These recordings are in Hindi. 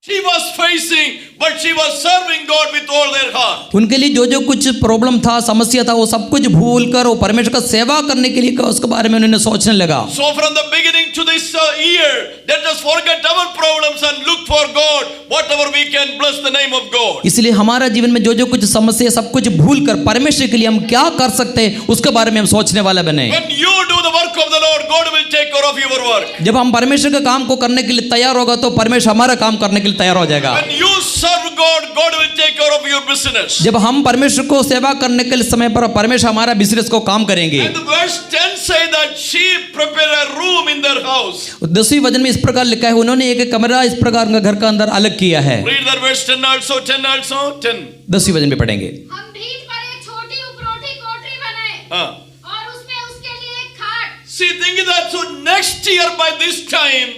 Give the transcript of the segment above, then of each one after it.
she was facing, but she was serving God with all their heart. उनके लिए जो जो कुछ प्रॉब्लम था, समस्या था, वो सब कुछ भूल कर वो परमेश्वर का सेवा करने के लिए उसके बारे में उन्होंने सोचने लगा। So from the beginning to this year, let us forget our problems and look for God, whatever we can, bless the name of God. इसलिए हमारा जीवन में जो जो कुछ समस्या सब कुछ भूल कर परमेश्वर के लिए हम क्या कर सकते हैं उसके बारे में हम सोचने वाले बने। When you do the work of the Lord, God will take care of your work. जब हम परमेश्वर के काम को करने के लिए तैयार होगा तो परमेश्वर हमारा काम करने के लिए तैयार हो जाएगा। When you serve God, God will take care of your business. जब हम परमेश्वर को सेवा करने के लिए समय पर परमेश्वर हमारा बिजनेस को काम करेंगे। And the verse 10 say that she prepared a room in their house. 10वें वचन में इस प्रकार लिखा है, उन्होंने एक कमरा इस प्रकार का घर का अंदर अलग किया है। Read that verse 10 also, 10 also, 10. 10वें वचन में पढ़ेंगे। हम भीत पर एक छोटी उपरोठी कोठरी बनाए हाँ. और उसमें उसके लिए एक खाट। See, think that so next year by this time,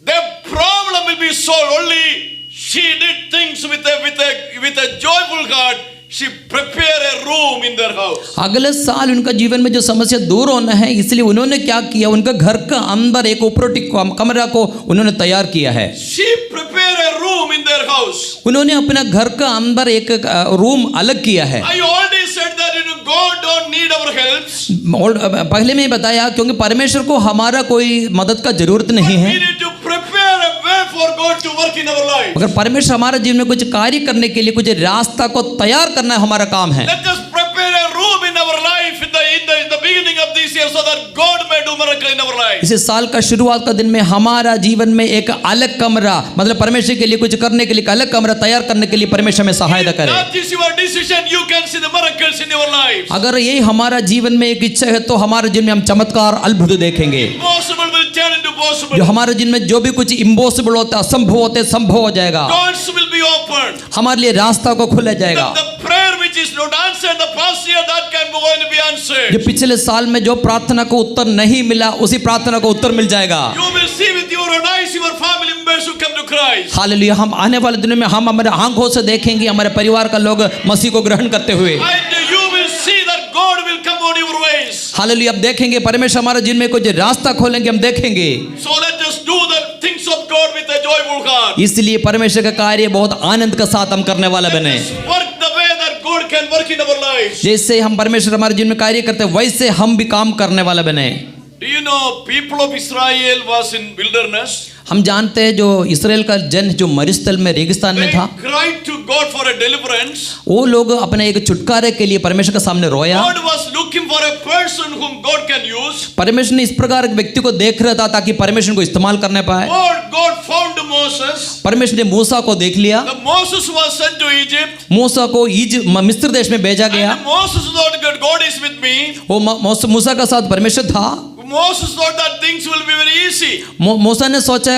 the problem will be solved. Only she did things with a joyful heart. She prepared a room in their house. अगले साल उनका जीवन में जो समस्या दूर होना है, इसलिए उन्होंने क्या किया, उनका घर का अंदर एक उपरोटी कमरा को उन्होंने तैयार किया है। She prepared a room in their house. उन्होंने अपना घर का अंदर एक रूम अलग किया है। I already said that God don't need our help. और पहले में बताया क्योंकि परमेश्वर को हमारा कोई मदद का जरूरत नहीं We है, need to prepare a way for God to work in our life. मगर परमेश्वर हमारे जीवन में कुछ कार्य करने के लिए कुछ रास्ता को तैयार करना हमारा काम है। Let us prepare a room in our life in the beginning of this year so that God may do miracle in our life. इस साल का शुरुआत का दिन में हमारा जीवन में एक अलग कमरा, मतलब परमेश्वर के लिए कुछ करने के लिए एक अलग कमरा तैयार करने के लिए परमेश्वर में सहायता करे। That is your decision. You can see the miracles in your life. अगर यही हमारा जीवन में एक इच्छा है तो हमारे जीवन में हम चमत्कार अद्भुत देखेंगे। Impossible will turn into possible. जो हमारे जीवन में जो भी कुछ इम्पॉसिबल होता है, असंभव होते संभव हो जाएगा। Doors will be opened. हमारे लिए रास्ता को खुला जाएगा। The prayer which is not answered the past year, that can going to be answered. जो पिछले साल में जो प्रार्थना को उत्तर नहीं मिला, उसी प्रार्थना को उत्तर मिल जाएगा। You will see with your own eyes your family members who come to Christ. Hallelujah. हम आने वाले दिनों में हम हमारे आंखों से देखेंगे हमारे परिवार का लोग मसीह को ग्रहण करते हुए। And you will see that God will come on your ways. Hallelujah. अब देखेंगे परमेश्वर हमारे जीवन में कुछ रास्ता खोलेंगे, हम देखेंगे। So let us do the things of God with a joyful heart. इसलिए परमेश्वर का कार्य बहुत आनंद के साथ हम करने वाले बने। Work the way that God can work in our lives. जैसे हम परमेश्वर हमारे जीवन में कार्य करते हैं वैसे हम भी काम करने वाले बने। Do you know people of Israel was in wilderness? हम जानते हैं जो इस्राएल का जन जो मरुस्थल में रेगिस्तान में They था, cried to God for a deliverance. वो लोग अपने एक छुटकारे के लिए परमेश्वर के सामने रोया। God was looking for a person whom God can use. परमेश्वर ने इस प्रकार एक व्यक्ति को देख रहा था ताकि परमेश्वर को इस्तेमाल करने पाए। God found Moses. परमेश्वर ने मूसा को देख लिया। The Moses was sent to Egypt. मूसा को मिस्र देश में भेजा गया। And Moses thought that God is with me. वो मूसा का साथ परमेश्वर था। Moses thought that things will be very easy. मूसा ने सोचा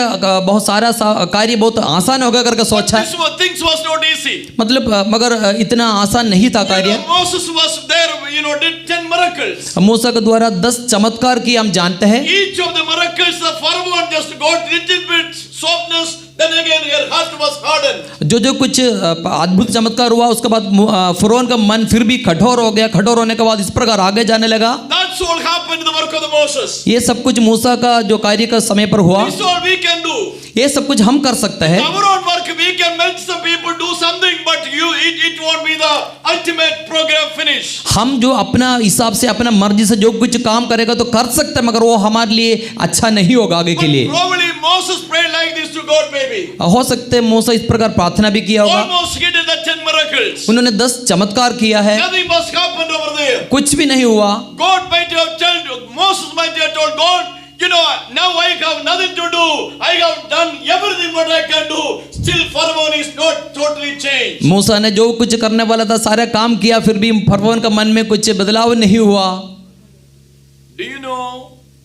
बहुत सारा कार्य बहुत आसान होगा करके सोचा, Things was not easy. मतलब मगर इतना आसान नहीं था कार्य। Moses was there, did 10 miracles. मूसा के द्वारा 10 चमत्कार किए हम जानते हैं। Each of the miracles, the Pharaoh just got little bit softness. Then again, her heart was hardened. जो कुछ अद्भुत चमत्कार हुआ उसके बाद फरोन का मन फिर भी कठोर हो गया। कठोर होने के बाद इस प्रकार आगे जाने लगा। That's all happened in the work of the Moses. ये सब कुछ मूसा का जो कार्य का समय पर हुआ, This all we can do. ये सब कुछ हम कर सकते हैं। Our own work, we can help some people do something, but it won't be the ultimate program finish. हम जो अपना हिसाब से अपना मर्जी से जो कुछ काम करेगा तो कर सकते हैं, मगर वो हमारे लिए अच्छा नहीं होगा आगे के लिए। Probably Moses prayed like this to God, maybe. हो सकते है मूसा इस प्रकार प्रार्थना भी किया होगा। Almost he did the 10 miracles. उन्होंने 10 चमत्कार किया है, Nothing must happen over there. कुछ भी नहीं हुआ। God might have told, Moses might have told God, now I have nothing to do. I have done everything what I can do. Still Pharaoh is not totally changed. मूसा ने जो कुछ करने वाला था सारा काम किया, फिर भी फरौन का मन में कुछ बदलाव नहीं हुआ। Do you know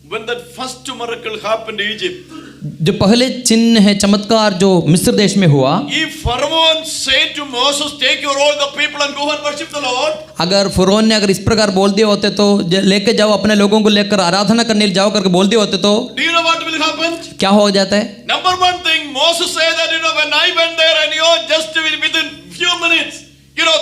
when that first miracle happened in Egypt? जो पहले चिन्ह है चमत्कार जो मिस्र देश में हुआ, If Pharaoh said to Moses, take your all the people and go and worship the Lord. अगर फरौन ने अगर इस प्रकार बोल दिए होते तो लेके जाओ अपने लोगों को लेकर आराधना करने जाओ करके बोल दिए होते तो Do you know what will happen? क्या हो जाता है? Number one thing, Moses said that when I went there and just within few minutes,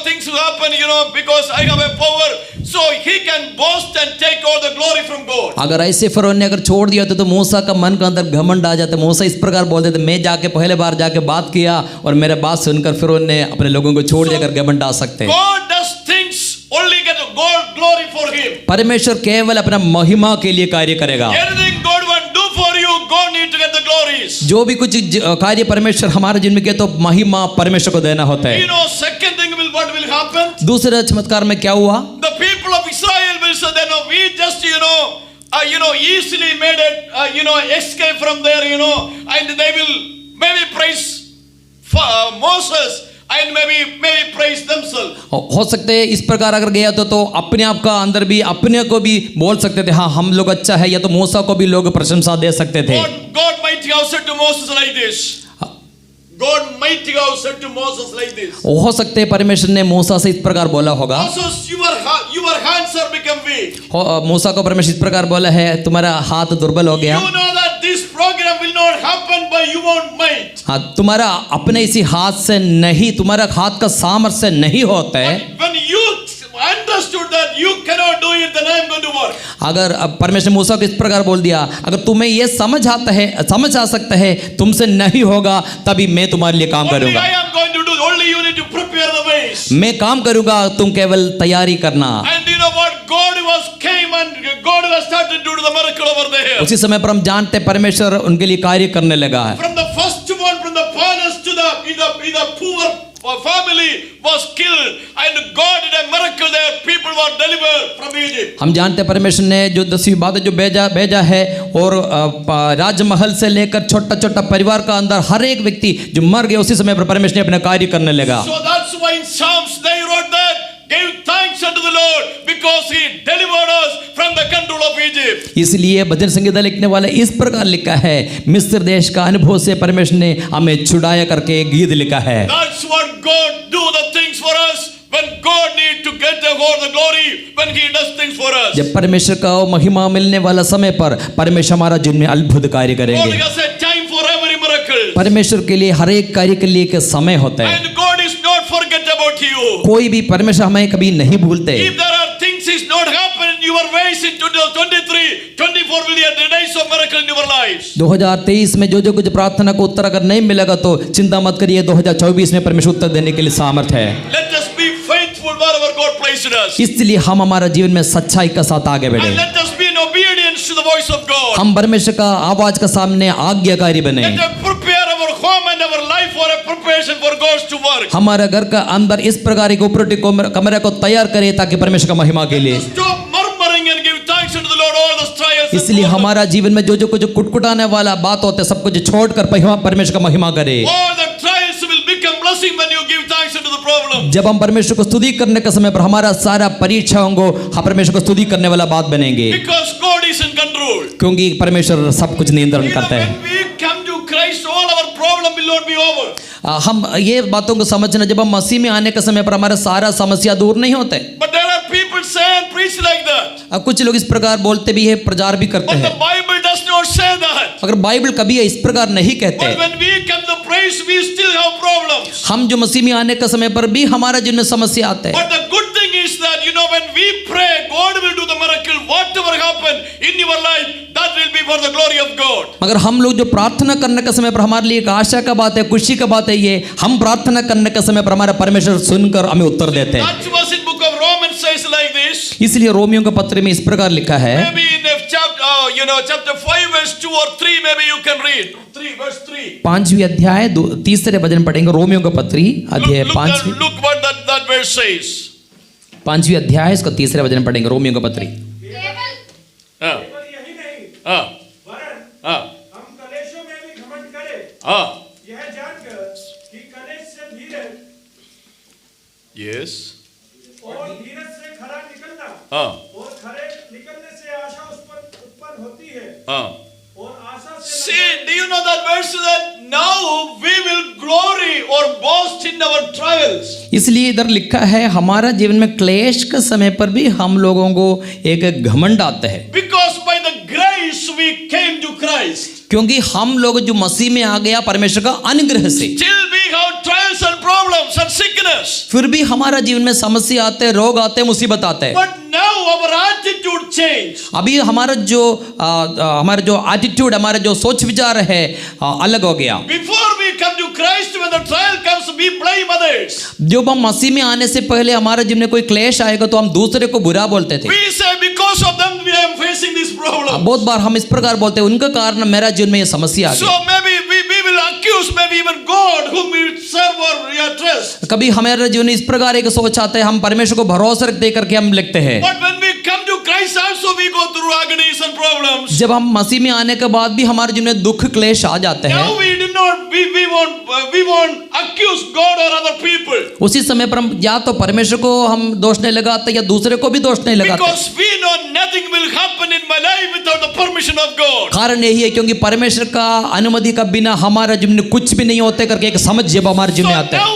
things will happen, because I have a power, so he can boast and take all the glory from God. अगर ऐसे फिरौन ने अगर छोड़ दिया तो मूसा का मन के अंदर घमंड आ जाता। मूसा इस प्रकार बोलते थे, मैं जाके पहले बार जाके बात किया और मेरे बात सुनकर फिरौन ने अपने लोगों को छोड़ दिया कर घमंड आ सकते। God does things only get God glory for him. परमेश्वर केवल अपना महिमा के लिए कार्य करेगा। Anything God want to do for you, God need to get the glories. जो भी कुछ कार्य परमेश्वर हमारे जिनमें किया तो महिमा परमेश्वर को देना होता है। Second thing what will happen? दूसरे चमत्कार में क्या हुआ? The people of Israel will say that we just easily made it escape from there, and they will maybe praise Moses and maybe praise themselves. हो सकते है इस प्रकार अगर गया तो अपने आप का अंदर भी अपने को भी बोल सकते थे, हाँ हम लोग अच्छा है, या तो मूसा को भी लोग प्रशंसा दे सकते थे। God mighty God said to Moses like this. God mighty God said to Moses like this. हो सकते है परमेश्वर ने मूसा से इस प्रकार बोला होगा, Moses, your hands are become weak. मूसा को परमेश्वर इस प्रकार बोला है, तुम्हारा हाथ दुर्बल हो गया। You know that this program will not happen by your own might. हाँ, तुम्हारा अपने इसी हाथ से नहीं, तुम्हारा हाथ का सामर्थ्य से नहीं होता है। When you understood that you cannot do it, then I am going to work. अगर अब परमेश्वर मूसा को इस प्रकार बोल दिया, अगर तुम्हें ये समझ आ सकता है तुमसे नहीं होगा, तभी मैं तुम्हारे लिए काम Only करूंगा। I am going to do. Only you need to prepare the ways. मैं काम करूंगा, तुम केवल तैयारी करना। And you know what? God came and God was started to do the miracle over there. उसी समय पर हम जानते हैं परमेश्वर उनके लिए कार्य करने लगा है। From the firstborn, from the finest to the poor family was killed, and God did a miracle there. People were delivered from Egypt. हम जानते हैं परमेश्वर ने जो 10वीं बात जो भेजा है, और राजमहल से लेकर छोटा छोटा परिवार का अंदर हर एक व्यक्ति जो मर गया, उसी समय पर परमेश्वर ने अपना कार्य करने लगा। So that's why in Psalms they wrote that, give thanks unto the Lord because he delivered us from the control of Egypt. इसलिए भजन संगीता लिखने वाले इस प्रकार लिखा है, मिस्र देश का अनुभव से परमेश्वर ने हमें छुड़ाया करके गीत लिखा है। That's what God do the things for us when God need to get all the glory when he does things for us. जब परमेश्वर का महिमा मिलने वाला समय पर परमेश्वर हमारा जिनमें अद्भुत कार्य God करेंगे। has a time for every miracle. परमेश्वर के लिए हर एक कार्य के लिए एक समय होता है। And God is not forget about you. कोई भी परमेश्वर हमें कभी नहीं भूलते। If there are things is not happen in your ways in 2023, 24 will be the days of miracle in your lives. 2023 में जो कुछ प्रार्थना को उत्तर अगर नहीं मिलेगा तो चिंता मत करिए, 2024 में परमेश्वर उत्तर देने के लिए सामर्थ है। Let us be faithful wherever God placed us. इसलिए हम हमारा जीवन में सच्चाई के साथ आगे बढ़े, And let us be in obedience to the voice of God. हम परमेश्वर का आवाज का सामने आज्ञाकारी बने। Let us prepare our home and our life for a preparation for God's to work. हमारे घर का अंदर इस प्रकार एक उपरोटी कमरे को तैयार करें ताकि परमेश्वर का महिमा के लिए। Stop murmuring and give thanks unto the Lord all the trials. and इसलिए problems. हमारा जीवन में जो कुछ कुटकुटाने वाला बात होता है सब कुछ छोड़कर परमेश्वर का महिमा करे। All the trials will become blessing when you give thanks unto the problem. जब हम परमेश्वर को स्तुति करने के समय पर हमारा सारा परीक्षाओं को हम परमेश्वर को स्तुति करने वाला बात बनेंगे, Because God is in control. क्योंकि परमेश्वर सब कुछ नियंत्रण करता है। When we come to Christ, all our problem will not be over. हम ये बातों को समझना, जब हम मसीह में आने के समय पर हमारा सारा समस्या दूर नहीं होते। But there are people say and preach like that. कुछ लोग इस प्रकार बोलते भी है, प्रचार भी करते But हैं, the Bible does not say that. मगर बाइबल कभी इस प्रकार नहीं कहते। But when we come to praise, we still have problems. हम जो मसीह में आने के समय पर भी हमारा जिनमें समस्या आते हैं, But the good thing is that, when we pray, God will do the miracle. Whatever happen in your life, that will be for the glory of God. मगर हम लोग जो प्रार्थना करने के समय पर हमारे लिए एक आशा का बात है, खुशी का बात है, ये हम प्रार्थना करने के समय पर हमारा परमेश्वर सुनकर हमें उत्तर देते हैं। That was in book of Romans says like this. इसलिए रोमियों के पत्र में इस प्रकार लिखा है, Maybe in chapter 5 verse 2 or 3, maybe you can read. 3 verse 3. 5वीं अध्याय 3 वचन पढ़ेंगे। रोमियों के पत्री अध्याय 5 Look what that verse says. 5वीं अध्याय इसका 3 वचन पढ़ेंगे। रोमियों के पत्री केवल हाँ यही नहीं हाँ वरन हाँ हम कलेशों में भी घमंड करें, हाँ यह जानकर कि कलेश से धीरज yes और धीरज से खरा निकलना हाँ और खरे निकलने से आशा उत्पन्न होती है हाँ और आशा से See, do you know that verse that now we will glory or boast in our trials? इसलिए इधर लिखा है हमारा जीवन में क्लेश के समय पर भी हम लोगों को एक घमंड आता है, Because by the grace we came to Christ. क्योंकि हम लोग जो मसीह में आ गया परमेश्वर का अनुग्रह से। Still we have trials and problems and sickness. sickness. फिर भी हमारा जीवन में समस्या आते, रोग आते, मुसीबत आते हैं। But now our attitude changed. अभी हमारा जो एटीट्यूड, हमारा जो सोच विचार है अलग हो गया। Before we come to Christ, when the trial comes, we blame others. जब हम मसीह में आने से पहले हमारे जीवन में कोई क्लेश आएगा तो हम दूसरे को बुरा बोलते थे। We say because of them we are facing this problem. बहुत बार हम इस प्रकार बोलते हैं, उनका कारण मेरा जीवन में ये समस्या आ So गई। maybe we will accuse maybe even God whom we serve or trust. कभी हमारे जीवन में इस प्रकार एक सोच आता है, हम परमेश्वर को भरोसा रखते करके हम लिखते हैं। But when we come to Christ also we go through agonies and problems. जब हम मसीह में आने के बाद भी हमारे जीवन में दुख क्लेश आ जाते हैं। Now we won't accuse God or other people. उसी समय पर हम या तो परमेश्वर को हम दोष नहीं लगाते या दूसरे को भी दोष नहीं लगाते, Because we know nothing will happen in my life without the permission of God. कारण यही है क्योंकि परमेश्वर का अनुमति का बिना हमारा जीवन में कुछ भी नहीं होते करके एक समझ जब हमारे So जीवन में आता है। now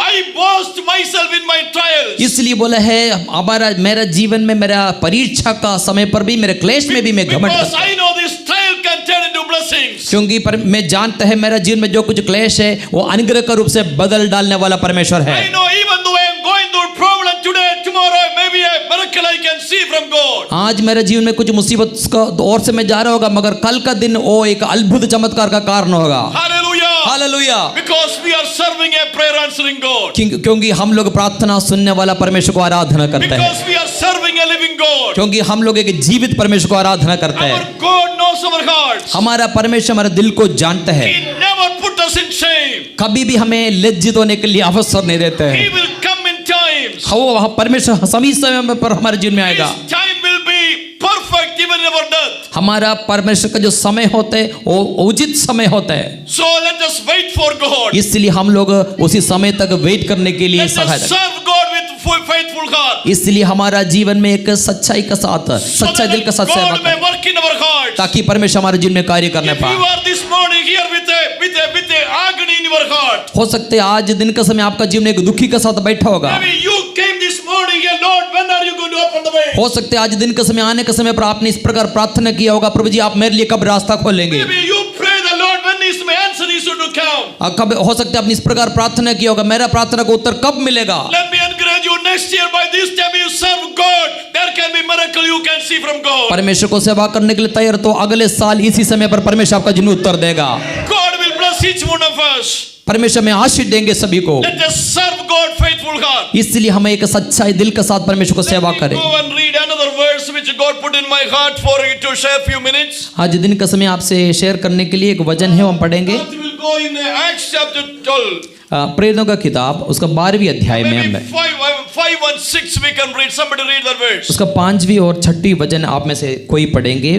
I boast myself in my trials. इसलिए बोला है मेरा जीवन में, मेरा परीक्षा का समय पर भी, मेरे क्लेश में भी मैं घमंड Because करता हूं। I know this trial can turn into blessings. क्योंकि मैं जानता है मेरा जीवन में जो कुछ क्लेश है वो अनुग्रह का रूप से बदल डालने वाला परमेश्वर है। I know even though I am going through problem today, tomorrow maybe a miracle I can see from God. आज मेरे जीवन में कुछ मुसीबत का ओर से मैं जा रहा होगा, मगर कल का दिन वो एक अद्भुत चमत्कार का कारण होगा। Hallelujah. Hallelujah. Because we are serving a prayer answering God. क्योंकि हम लोग प्रार्थना सुनने वाला परमेश्वर को आराधना करते हैं, Because we are serving a living God. क्योंकि हम लोग एक जीवित परमेश्वर को आराधना करते Our हैं। God knows our hearts. हमारा परमेश्वर हमारे दिल को जानता है, He never put us in shame. कभी भी हमें लज्जित होने के लिए अवसर नहीं देते He हैं। will come in times. वो परमेश्वर सभी समय पर हमारे जीवन में आएगा। His time will be perfect even in our death. हमारा परमेश्वर का जो समय होता है वो उचित समय होता है, So let us wait for God. इसलिए हम लोग उसी समय तक वेट करने के लिए Let us सहायता। serve God with faithful heart. इसलिए हमारा जीवन में एक सच्चाई के साथ, So सच्चाई दिल के that साथ सेवा God may करें, work in our hearts. ताकि परमेश्वर हमारे जीवन में कार्य करने If you पाए। are this morning here with a agony in your heart, हो सकते है आज दिन का समय आपका जीवन एक दुखी के साथ बैठा होगा। maybe you came this morning here, Lord, when are you going to open the way? हो सकते है आज दिन का समय आने के समय पर आपने इस प्रकार प्रार्थना किया होगा, प्रभु जी आप मेरे लिए कब रास्ता खोलेंगे। Maybe you pray the Lord, when is my answer is to come? कब हो सकता है आपने इस प्रकार प्रार्थना किया होगा, मेरा प्रार्थना का उत्तर कब मिलेगा। Let me encourage you, next year by this time you serve God, there can be miracle you can see from God. परमेश्वर को सेवा करने के लिए तैयार तो अगले साल इसी समय पर परमेश्वर आपका जीवन उत्तर देगा। God will bless each one of us. परमेश्वर में आशीष देंगे सभी को। Let us serve God faithful heart. इसलिए हमें एक सच्चाई दिल के साथ परमेश्वर को सेवा Let me करें। go and read another verse which God put in my heart for you to share few minutes. आज दिन का समय आपसे शेयर करने के लिए एक वचन है, हम पढ़ेंगे That will go in Acts chapter 12. प्रेरितों का किताब उसका 12वीं अध्याय में Maybe हम 5 and 6 we can read. Somebody read that verse. उसका 5वीं और 6वीं वचन आप में से कोई पढ़ेंगे।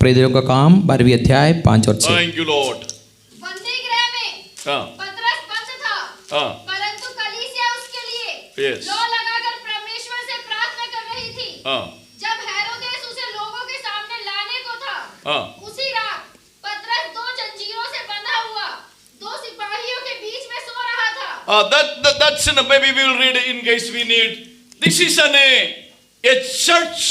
प्रेरितों का काम 12वीं अध्याय 5 और 6। Thank you, Lord. बंदी गृह में हाँ, पतरस बंद था, हाँ, परंतु कलीसिया उसके लिए Yes. लो लगाकर परमेश्वर से प्रार्थना कर रही थी। हाँ, जब हेरोदेस उसे लोगों के सामने लाने को था, हाँ, उसी रात पतरस 2 जंजीरों से बंधा हुआ 2 सिपाहियों के बीच में सो रहा था। that's in maybe we will read it in case we need. This is a church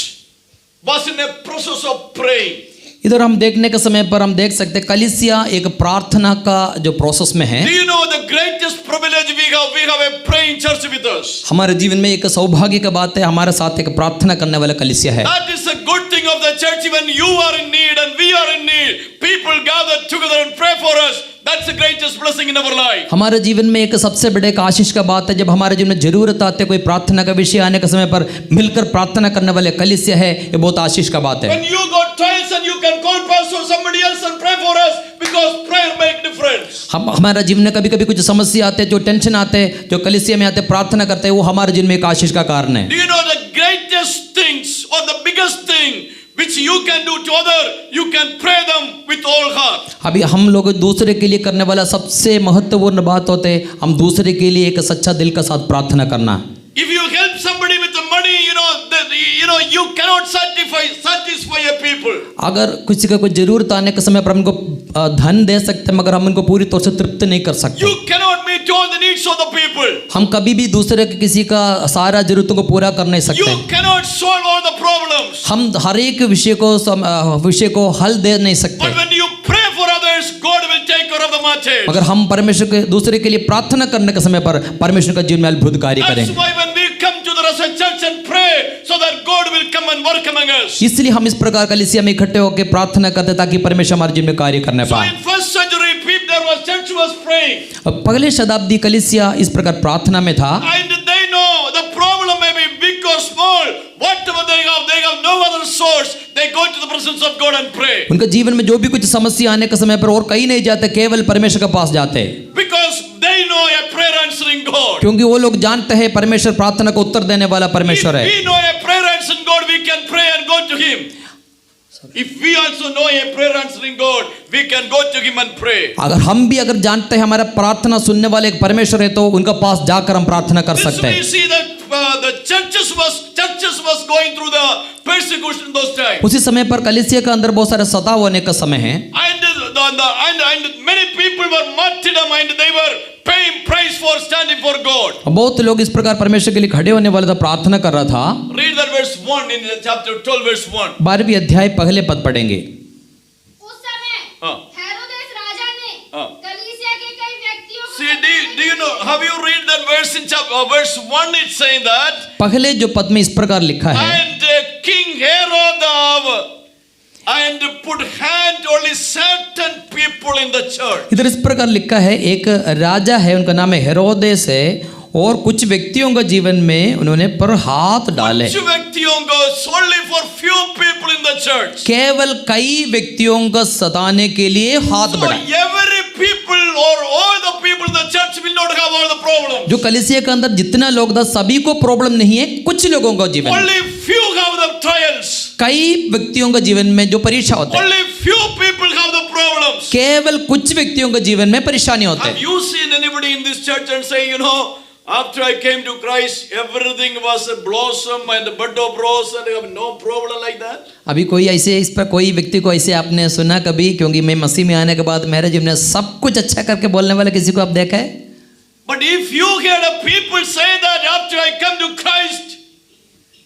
was in a process of praying. इधर हम देखने के समय पर हम देख सकते हैं कलीसिया एक प्रार्थना का जो प्रोसेस में है। Do you know the greatest privilege we have a praying church with us. हमारे जीवन में एक सौभाग्य की बात है, हमारे साथ एक प्रार्थना करने वाला कलीसिया है। That is a good thing of the church. When you are in need and we are in need, people gather together and pray for us. That's the greatest blessing in our life. हमारे जीवन में एक सबसे बड़े एक आशीष का बात है, जब हमारे जीवन में जरूरत आती है, कोई प्रार्थना का विषय आने के समय पर मिलकर प्रार्थना करने वाले कलीसिया है, ये बहुत आशीष का बात है। When you got trials and you can call pastor somebody else and pray for us because prayer make difference. हमारा जीवन में कभी कभी कुछ समस्या आते हैं, जो टेंशन आते हैं, जो कलीसिया में आते हैं, प्रार्थना करते हैं, वो हमारे जीवन में एक आशीष का कारण है। Do you know the greatest things or the biggest thing which you can do to other, you can pray them with all heart. अभी हम लोग दूसरे के लिए करने वाला सबसे महत्वपूर्ण बात होते है, हम दूसरे के लिए एक सच्चा दिल का साथ प्रार्थना करना। If you help somebody with the money, you cannot satisfy a people. अगर किसी का कोई जरूरत आने के समय पर हमको धन दे सकते हैं, मगर हम उनको पूरी तौर से तृप्त नहीं कर सकते। You cannot meet all the needs of the people. हम कभी भी दूसरे के किसी का सारा जरूरतों को पूरा कर नहीं You सकते। cannot solve all the problems. हम हर एक विषय को हल दे नहीं सकते। But when you pray for others, God will take care of the transformative. अगर हम परमेश्वर के दूसरे के लिए प्रार्थना करने के समय पर परमेश्वर का जीवन में अद्भुत कार्य That's करें। why when we come to the Resurrection Church and pray, so that God will come and work among us. इसलिए हम इस प्रकार कलीसिया में इकट्ठे होकर प्रार्थना करते हैं ताकि परमेश्वर हमारे जीवन में कार्य करने So पाए। in first century, people there was church was praying, अब पहले शताब्दी कलीसिया इस प्रकार प्रार्थना में था and they know the problem may be big or small, whatever they have no other source. They go to the presence of God and pray. उनका जीवन में जो भी कुछ समस्या आने के समय पर और कहीं नहीं जाते, केवल परमेश्वर के पास जाते, Because they know a prayer answering God. क्योंकि वो लोग जानते हैं परमेश्वर प्रार्थना को उत्तर देने वाला परमेश्वर है। If we know a prayer answering God, we can pray and go to Him. If we also know a prayer answering God, we can go to Him and pray. अगर जानते हैं हमारा प्रार्थना सुनने वाले एक परमेश्वर है तो उनका पास जाकर हम प्रार्थना कर This सकते we हैं। see that the churches was going through the persecution in those times. उसी समय पर कलीसिया के अंदर बहुत सारे सताव होने का समय है And many people were martyrdom and they were paying price for standing for God. बहुत लोग इस प्रकार परमेश्वर के लिए खड़े होने वाले था, प्रार्थना कर रहा था। Read that verse 1 in chapter 12 verse 1. 12वीं अध्याय पहले पद पढ़ेंगे। उस समय हाँ। हेरोदेस राजा ने हाँ। कलीसिया के कई व्यक्तियों को See, do you know, have you read that verse in verse 1? It's saying that, पहले जो पद में इस प्रकार लिखा है, and King Herod and put hand only certain people in the church. इधर इस प्रकार लिखा है, एक राजा है, उनका नाम है हेरोदेस है, और कुछ व्यक्तियों का जीवन में उन्होंने पर हाथ डाले। कुछ व्यक्तियों को solely for few people in the church. केवल कई व्यक्तियों को सताने के लिए हाथ So बढ़ाए। every people or all the people in the church will not have all the problems. जो कलीसिया के अंदर जितना लोग था सभी को प्रॉब्लम नहीं है, कुछ लोगों का जीवन में। Only few have the trials. कई व्यक्तियों का जीवन में जो परीक्षा होता है, Only few people have the problems. केवल कुछ व्यक्तियों के जीवन में परेशानी होते Have हैं। you seen anybody in this church and say, you know, after I came to Christ, everything was a blossom and a bud of rose and I have no problem like that? अभी कोई ऐसे इस पर कोई व्यक्ति को ऐसे आपने सुना कभी, क्योंकि मैं मसीह में आने के बाद मेरे जीवन में सब कुछ अच्छा करके बोलने वाले किसी को आप देखा है? But if you hear the people say that after I come to Christ,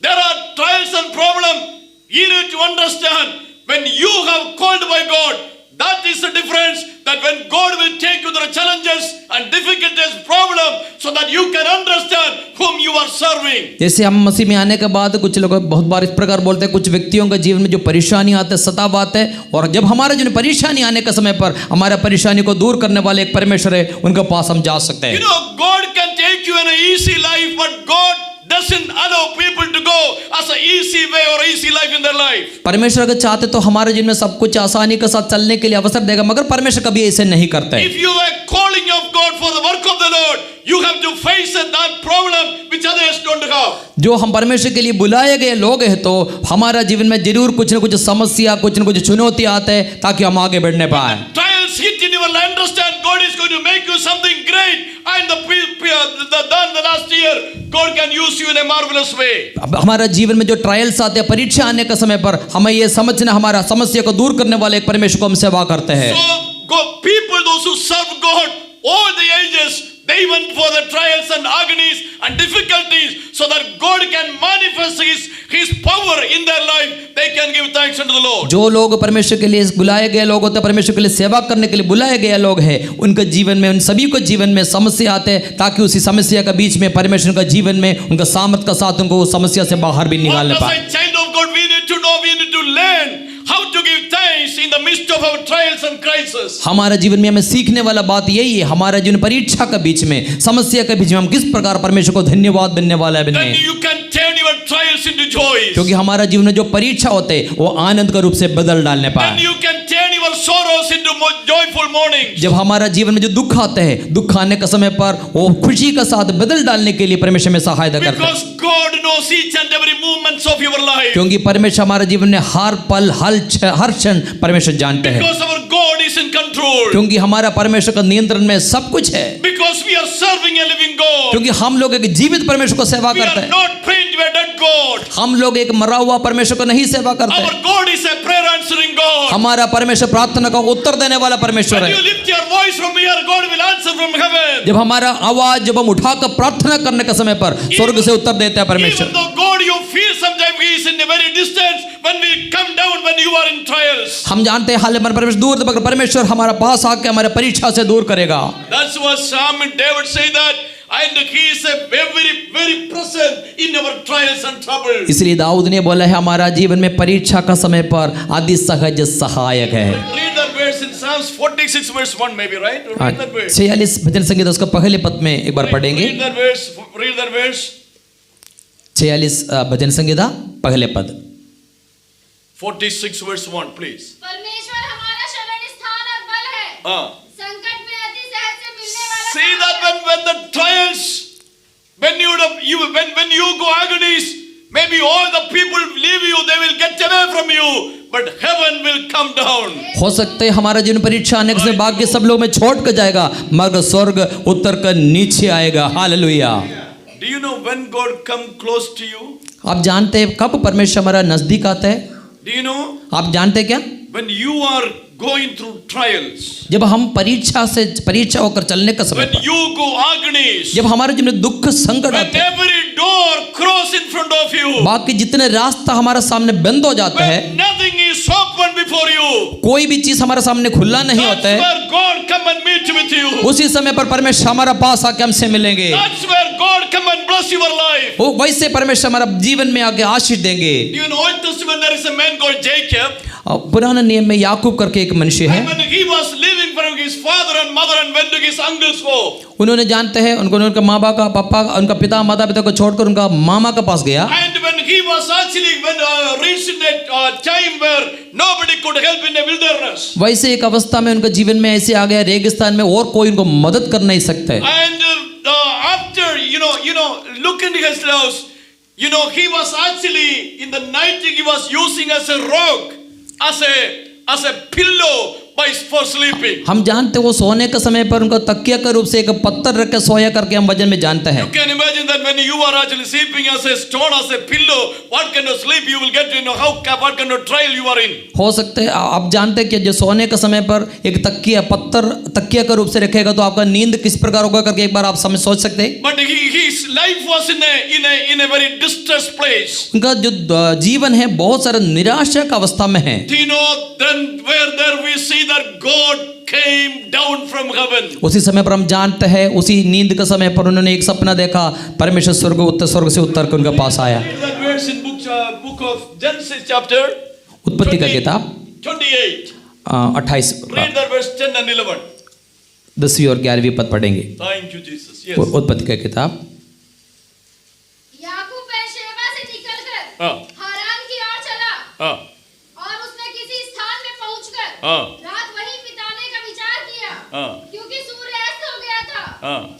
there are trials and problems, you need to understand, when you have called by God, that is the difference, that when God will take you through the challenges and difficulties, problem, so that you can understand whom you are serving. जैसे हम मसीह में आने के बाद कुछ लोग बहुत बार इस प्रकार बोलते हैं, कुछ व्यक्तियों के जीवन में जो परेशानी आते हैं, सताव आते हैं, और जब हमारे जो परेशानी आने के समय पर हमारा परेशानी को दूर करने वाले एक परमेश्वर है, उनके पास हम जा सकते You हैं। know, God can take you in an easy life, but God doesn't allow people to go as an easy way or easy life in their life. परमेश्वर अगर चाहते तो हमारे जीवन में सब कुछ आसानी के साथ चलने के लिए अवसर देगा, मगर परमेश्वर कभी ऐसे नहीं करते। If you are calling of God for the work of the Lord, you have to face that problem which others don't have. जो हम परमेश्वर के लिए बुलाए गए लोग हैं तो हमारा जीवन में जरूर कुछ न कुछ समस्या, कुछ न कुछ चुनौती आते हैं ताकि हम आगे बढ़ने पाए। Trials hit in your life, understand God is going to make you something great, and the last year God can use you in a marvelous way. अब हमारा जीवन में जो ट्रायल्स आते हैं, परीक्षा आने के समय पर हमें ये समझना, हमारा समस्या को दूर करने वाले एक परमेश्वर को हम सेवा करते हैं। So people, those who serve God all the ages, they went for the trials and agonies and difficulties, so that God can manifest His power in their life. They can give thanks unto the Lord. जो लोग परमेश्वर के लिए बुलाए गए लोग होते हैं, परमेश्वर के लिए सेवा करने के लिए बुलाए गए लोग हैं, उनके जीवन में, उन सभी को जीवन में समस्या आते हैं, ताकि उसी समस्या के बीच में परमेश्वर का जीवन में उनका सामर्थ का साथ उनको उस समस्या से बाहर भी निकालने As पाए। a child of God, we need to know, we need to learn how to give thanks in the midst of our trials and crises. हमारा जीवन में हमें सीखने वाला बात यही है, हमारा जीवन परीक्षा के बीच में, समस्या के बीच में हम किस प्रकार परमेश्वर को धन्यवाद देने वाला Then बने, you can turn your trials into joys. क्योंकि हमारा जीवन में जो परीक्षा होते हैं वो आनंद के रूप से बदल डालने Then पाए। you can turn your sorrows into joyful mornings. जब हमारा जीवन में जो दुख आते हैं, दुख आने के समय पर वो खुशी का साथ बदल डालने के लिए परमेश्वर में सहायता करता है, Because God knows each and every movements of your life. क्योंकि परमेश्वर हमारे जीवन में हर पल हर क्षण परमेश्वर जानते हैं, Because our God is in control. क्योंकि हमारा परमेश्वर का नियंत्रण में सब कुछ है, Because we are serving a living God. क्योंकि हम लोग एक जीवित परमेश्वर को सेवा We करते are हैं, not praying to a dead God. हम लोग एक मरा हुआ परमेश्वर को नहीं सेवा करते Our हैं। God is a prayer answering God. हमारा परमेश्वर प्रार्थना का उत्तर देने वाला परमेश्वर When है। you lift your voice from here, God will answer from heaven. जब हमारा आवाज जब हम उठाकर प्रार्थना करने के समय पर स्वर्ग से उत्तर देता है परमेश्वर। Even though God, you feel sometimes He is in a very distance, when we come down, when you are in trials. हम जानते हैं हाल परमेश्वर दूर मगर परमेश्वर हमारा पास आके हमारे परीक्षा से दूर करेगा। That's what Psalm and David say that, and he is a very, very present in our trials and troubles. इसलिए दाऊद ने बोला है हमारा जीवन में परीक्षा का समय पर आदि सहज सहायक है। Read that verse in Psalms 46 verse 1 maybe, right? Read that verse. 46 भजन संगीत उसका पहले पद में एक बार पढ़ेंगे। Read that verse. Read that verse. 46 भजन संगीता पहले पद 46 verse 1 please. परमेश्वर हमारा शरण स्थान और बल है, संकट में अति सहज से मिलने वाला See that when the trials, when you go agonies, maybe all the people leave you, they will get away from you, but heaven will come down. हो सकता है हमारा जीवन परीक्षा आने से बाकी सब लोग में छोड़ कर जाएगा मगर स्वर्ग उतर कर नीचे आएगा। Hallelujah. Do you know when God come close to you? आप जानते हैं कब परमेश्वर हमारा नजदीक आता है? Do you know? आप जानते हैं क्या? When you are going through trials, जब हम परीक्षा होकर चलने का समय when पर, you go agonies, जब हमारे जीवन में दुख संकट when आते हैं, every door cross in front of you, बाकी जितने रास्ता हमारे सामने बंद हो जाता है, when nothing is open before you, कोई भी चीज हमारे सामने खुला नहीं that's होता है, where God come and meet with you. उसी समय पर परमेश्वर हमारा पास आके हमसे मिलेंगे। That's where God come and bless your life. वो वैसे परमेश्वर हमारा जीवन में आके आशीष देंगे। Do you know Old Testament there is a man called Jacob? पुराने नियम में याकूब करके एक मनुष्य है। And when he was leaving from his father and mother and went to his uncle's home. उन्होंने जानते हैं उनका माँ बाप का पापा उनका पिता माता पिता को छोड़कर उनका मामा के पास गया। And when he was actually reached in a time where nobody could help in a wilderness. वैसे एक अवस्था में उनका जीवन में ऐसे आ गया रेगिस्तान में और कोई उनको मदद कर नहीं सकता है। And after look into his house, he was actually in the night he was using as a rock, as a pillow for sleeping. हम जानते वो सोने के समय पर उनका तकिया के रूप से एक पत्थर रख के सोया करके हम वजन में जानते हैं। You can imagine that when you are actually sleeping as a stone, as a pillow, what kind of sleep you will get, what kind of trial you are in. हो सकते हैं आप जानते हैं कि जो सोने के समय पर एक तकिया के रूप से रखेगा तो आपका नींद किस प्रकार होगा करके एक बार आप सोच सकते हैं। But his life was in a very distressed place. उनका जो जीवन है बहुत सारा निराशा का अवस्था में है। Do you know then where there we see that God came down from heaven. उसी समय पर हम जानते हैं उसी नींद के समय पर उन्होंने एक सपना देखा परमेश्वर स्वर्ग से उतर कर उनके पास आया। That verse in book of Genesis chapter उत्पत्ति का किताब 28. 28 Read that verse 10 and 11. 10वीं और 11वीं पद पढ़ेंगे। Thank you Jesus. Yes. उत्पत्ति का किताब। याकूब बेर्शेबा से निकलकर हारान की ओर चला और उसने किसी स्थान में पहुंचकर रात वहीं बिताने का विचार किया, क्योंकि सूर्य अस्त हो गया था।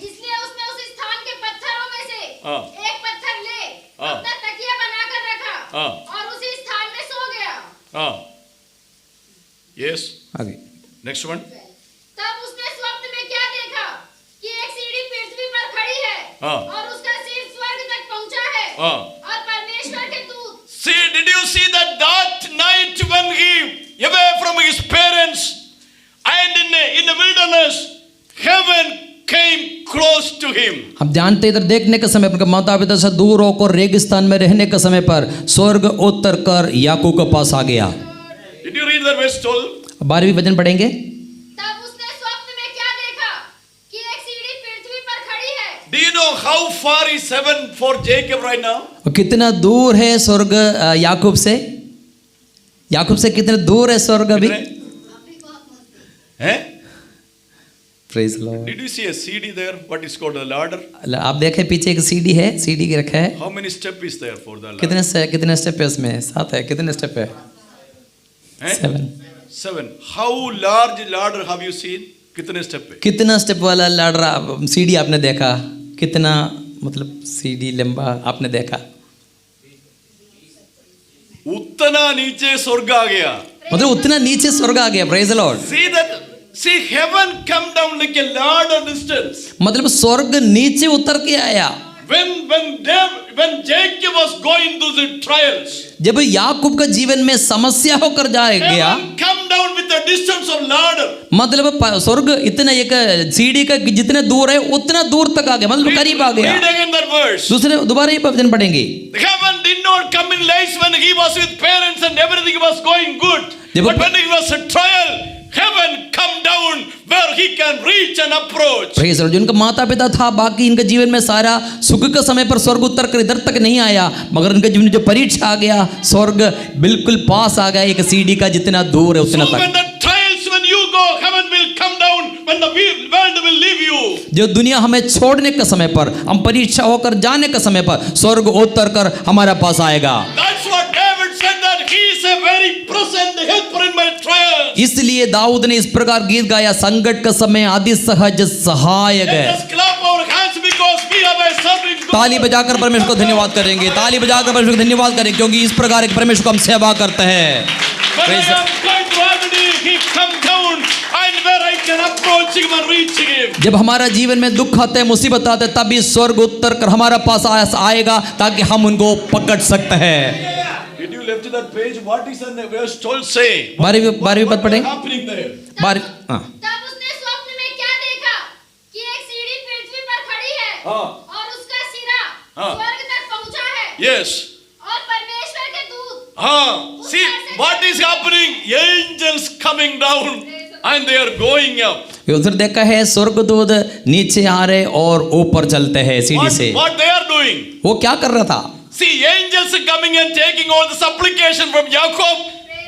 इसलिए उसने उस स्थान के पत्थरों में से एक पत्थर ले अपना तकिया बनाकर रखा और उसी स्थान में सो गया। Yes. आगे Next one. तब उसने स्वप्न में क्या देखा कि एक सीढ़ी पृथ्वी पर खड़ी है और उसका सिर स्वर्ग तक पहुंचा है और परमेश्वर के दूत। See, did you see that night when he away from his parents and in the wilderness, heaven came close to him. हम जानते इधर देखने के समय पर माता पिता से दूर होकर रेगिस्तान में रहने के समय पर स्वर्ग उतर कर याकूब के पास आ गया। Did you read that verse 12? 12वीं वचन पढ़ेंगे। तब उसने स्वप्न में क्या देखा कि एक सीढ़ी पृथ्वी पर खड़ी है। Do you know how far is heaven for Jacob right now? कितना दूर है स्वर्ग याकूब से? याकूब से कितना दूर है स्वर्ग अभी? हैं? Praise the Lord. Did you see a CD there? What is called a ladder? आप देखें पीछे एक सीढ़ी है, सीढ़ी के रखा है। How many steps is there for the ladder? कितने स्टेप है उसमें? 7 है। कितने स्टेप है? 7। How large ladder have you seen? कितने स्टेप है? कितना स्टेप वाला लैडर सीढ़ी आपने देखा? कितना मतलब सीढ़ी लंबा आपने देखा? उतना नीचे स्वर्ग आ गया। मतलब उतना नीचे स्वर्ग आ गया। Praise the Lord. See heaven come down like a ladder distance. मतलब स्वर्ग नीचे उतर के आया। When Jacob was going through the trials, जब याकूब का जीवन में समस्या होकर गया, heaven come down with the distance of ladder. मतलब स्वर्ग इतना एक सीढ़ी का जितने दूर है उतना दूर तक आ गया, मतलब करीब आ गया। Read again that verse. दोबारा ये वचन पढ़ेंगे। Heaven did not come in lies when he was with parents and everything was going good. देखो- But when it was a trial, heaven come down where he can reach and approach. Praise Lord. जो उनका माता पिता था, बाकी इनके जीवन में सारा सुख के समय पर स्वर्ग उतर कर इधर तक नहीं आया, मगर इनके जीवन में जो परीक्षा आ गया, स्वर्ग बिल्कुल पास आ गया, एक सीढ़ी का जितना दूर है उतना So when तक। the trials, when you go, heaven will come down, when the world will leave you. जो दुनिया हमें छोड़ने के समय पर, हम परीक्षा होकर जाने के समय पर स्वर्ग उतर कर हमारे पास आएगा। That's what David said, that he is a very present helper in my trials. इसलिए दाऊद ने इस प्रकार गीत गाया, संकट का समय आदि सहज सहायक Let है। us clap our hands because we have a serving God. ताली बजाकर परमेश्वर को धन्यवाद करेंगे, ताली बजाकर परमेश्वर को धन्यवाद करेंगे, क्योंकि इस प्रकार एक परमेश्वर को हम सेवा करते हैं। When I Praise am going to agony, he come down and where I can approach him and reach him. जब हमारा जीवन में दुख आते हैं, मुसीबत आते हैं, तभी स्वर्ग उतर कर हमारा पास आएगा ताकि हम उनको पकड़ सकते हैं। Did you left that page? What is the verse 12 say? 12वीं पद पढ़ें। happening there? हाँ। तब उसने स्वप्न में क्या देखा कि एक सीढ़ी पृथ्वी पर खड़ी है हाँ। और उसका सिरा हाँ। स्वर्ग तक पहुंचा है Yes. और परमेश्वर के दूत See what is happening? Angels coming down and they are going up. उधर देखा है, स्वर्गदूत नीचे आ रहे और ऊपर चलते हैं सीढ़ी से। What they are doing? वो क्या कर रहा था? See, angels are coming and taking all the supplication from Jacob,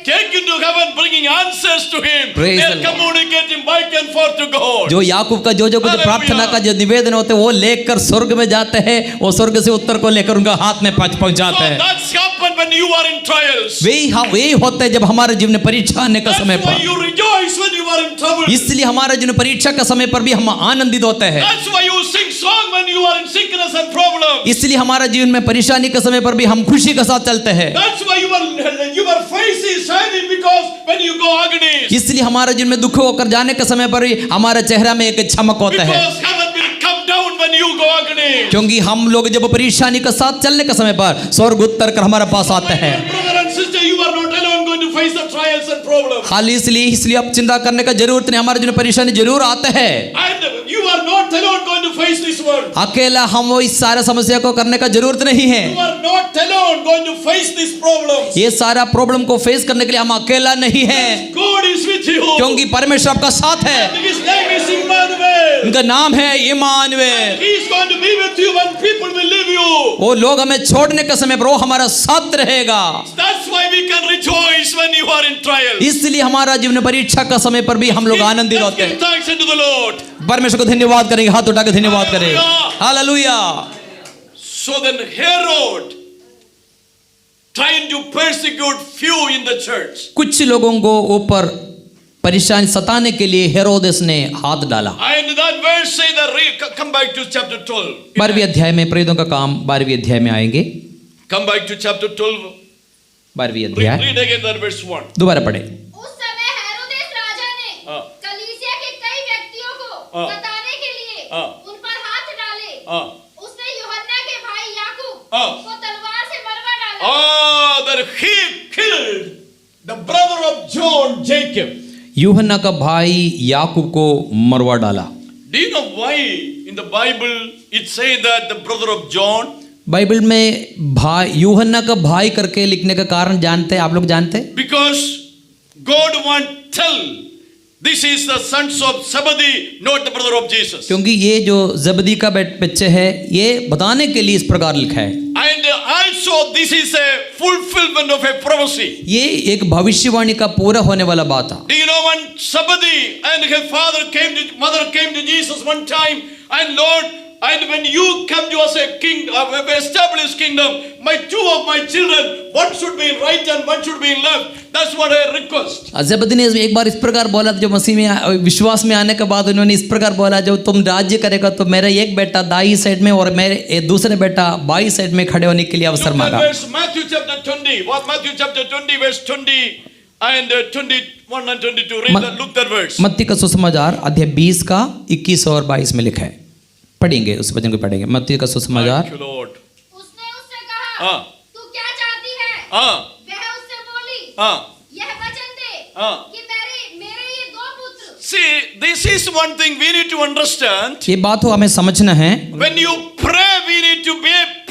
taking to heaven, bringing answers to him. Praise They the are Lord. communicating back and forth to God. जो याकूब का जो कुछ प्रार्थना का जो निवेदन होते हैं वो लेकर स्वर्ग में जाते हैं, वो स्वर्ग से उत्तर को लेकर उनका हाथ में पहुंचाते So हैं। that's happened when you are in trials. वही होता है जब हमारे जीवन में परीक्षा आने का समय That's why पर। you rejoice when you are in trouble. इसलिए हमारे जीवन में परीक्षा का समय पर भी हम आनंदित होते हैं। That's why you sing song when you are in sickness and problems. इसलिए हमारे जीवन में परेशानी के समय पर भी हम खुशी के साथ चलते हैं। That's why your face is shining because when you go agony. इसलिए हमारे जीवन में दुख होकर जाने के समय पर भी हमारे चेहरा में एक चमक होता है, Because heaven will come down when you go agony. क्योंकि हम लोग जब परेशानी के साथ चलने के समय पर स्वर्ग उतर कर हमारे पास आते हैं। Brother and sister, you are not alone going to face the trials and problems. खाली इसलिए आप चिंता करने का जरूरत नहीं, हमारे जीवन में परेशानी जरूर आते हैं। And you are not alone going to face this world. अकेला हम वो इस सारा समस्या को करने का जरूरत नहीं है। You are not alone going to face these problems. ये सारा प्रॉब्लम को फेस करने के लिए हम अकेला नहीं है, God is with you. क्योंकि परमेश्वर आपका साथ है। His name is Emmanuel. उनका नाम है Immanuel. He is going to be with you when people will leave you. वो लोग हमें छोड़ने के समय पर वो हमारा साथ रहेगा। That's why we can rejoice when you are in trial. इसलिए हमारा जीवन परीक्षा का समय पर भी हम लोग आनंदित Let's होते give हैं। thanks unto the Lord. परमेश्वर को धन्यवाद करेंगे, हाथ उठा के धन्यवाद करें। Hallelujah. So then Herod trying to persecute few in the church. कुछ लोगों को ऊपर परेशानी सताने के लिए हेरोदेस ने हाथ डाला। And that verse say that come back to chapter 12. 12वें अध्याय में, प्रेरितों का काम 12वें अध्याय में आएंगे। Come back to chapter 12. 12वें अध्याय Read again that verse 1. दोबारा पढ़े। उस समय हेरोदेस राजा ने हाँ। कलीसिया के कई व्यक्तियों को हाँ। सताने के लिए हाँ। उन पर हाथ डाले। हाँ। उसने यूहन्ना के भाई याकूब हाँ। को तलवार से मरवा डाला। Oh, that he killed the brother of John, Jacob. यूहन्ना का भाई याकूब को मरवा डाला। Do you know why in the Bible it say that the brother of John? Bible में भाई यूहन्ना का भाई करके लिखने का कारण जानते हैं, आप लोग जानते हैं? Because God want tell this is the sons of Zebedee, not the brother of Jesus. क्योंकि ये जो जबदी का बच्चे है, ये बताने के लिए इस प्रकार लिखा है। And also this is a fulfillment of a prophecy. ये एक भविष्यवाणी का पूरा होने वाला बात था। Do you know when Zebedee and his mother came to Jesus one time, and Lord, and when you come to us a king, established kingdom, two of my children, one should be in right and one should be in left. That's what I request. जबदी ने एक बार इस प्रकार बोला, जो मसीह में विश्वास में आने के बाद उन्होंने इस प्रकार बोला, जब तुम राज्य करेगा तो मेरा एक बेटा दाई साइड में और मेरे दूसरे बेटा बाई साइड में खड़े होने के लिए अवसर मांगा। Matthew chapter 20. What Matthew chapter 20 verse 20 and 21 and 22. Read that, look that verse. मत्ती का सुसमाचार अध्याय 20 का 21 और 22 में लिखा है। पढ़ेंगे, उस वचन को पढ़ेंगे। मत्ती का सुसमाचार। Thank you, Lord. उसने उससे कहा, हाँ। तू क्या चाहती है? हाँ। वह उससे बोली, हाँ। यह वचन दे हाँ। कि मेरे ये दो पुत्र। See, this is one thing we need to understand. ये बात हो हमें समझना है। When you pray, we need to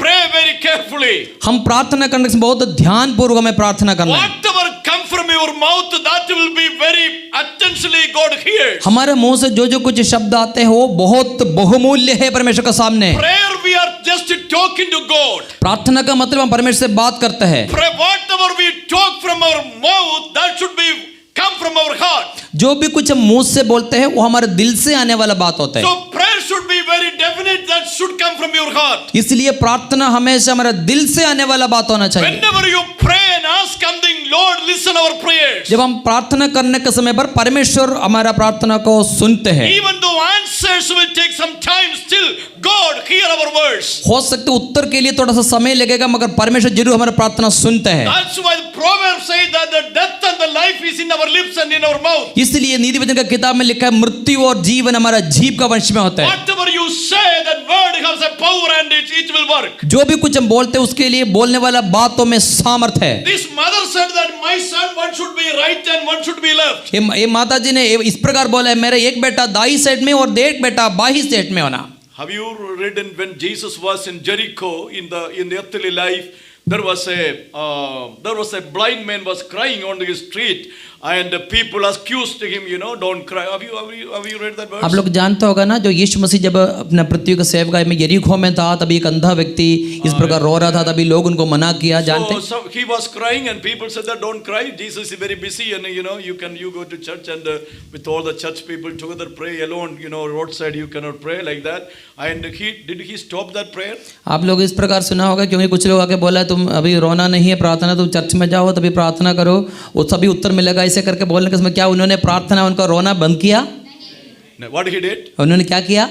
pray very carefully. हम प्रार्थना करने से बहुत ध्यान पूर्वक हमें प्रार्थना करना है। Whatever come from your mouth, that will be very attentively God hears. हमारे मुंह से जो जो कुछ शब्द आते हैं वो बहुत बहुमूल्य है परमेश्वर के सामने। Prayer, we are just talking to God. प्रार्थना का मतलब हम परमेश्वर से बात करते हैं। Pray, whatever we talk from our mouth, that should be come from our heart. जो भी कुछ हम मुंह से बोलते हैं वो हमारे दिल से आने वाला बात होता है। So prayer should be very definite, that should come from your heart. इसलिए प्रार्थना हमेशा हमारे दिल से आने वाला बात होना चाहिए। Whenever you pray and ask something, Lord, listen our prayers. जब हम प्रार्थना करने के समय पर परमेश्वर हमारा प्रार्थना को सुनते हैं। Even though answers will take some time, still God hear our words. हो सकते उत्तर के लिए थोड़ा सा समय लगेगा मगर परमेश्वर जरूर हमारा प्रार्थना सुनते हैं। That's why the Proverbs say that the death and the life is in our lips and in our mouth. इसलिए नीति वचन का किताब में लिखा है मृत्यु और जीवन हमारा जीभ का वंश में होता है। Whatever you say, that word has a power and it will work. जो भी कुछ हम बोलते हैं उसके लिए बोलने वाला बातों में सामर्थ है। This mother said that my son, one should be right and one should be left. ये माता जी ने इस प्रकार बोला है मेरा एक बेटा दाई साइड में और एक बेटा बाही साइड में होना। Have you read when Jesus was in Jericho in the earthly life? There was a blind man was crying on the street, and people accused him, don't cry. Have you read that verse? आप लोग जानते होगा ना जो यीशु मसीह जब अपना पृथ्वी के सेवकाई में यरीहो में था तभी एक अंधा व्यक्ति इस प्रकार रो रहा था, तभी लोग उनको मना किया। जानते So he was crying and people said that don't cry. Jesus is very busy and you go to church and with all the church people together pray alone. Roadside you cannot pray like that. And did he stop that prayer? आप लोग इस प्रकार सुना होगा क्योंकि कुछ लोग आके बोला तुम अभी रोना नहीं है प्रार्थना, तुम चर्च में जाओ तभी प्रार्थना करो वो सभी उत्तर मिलेगा ऐसे करके बोलने के समय क्या उन्होंने प्रार्थना उनका रोना बंद किया? What he did? उन्होंने क्या किया?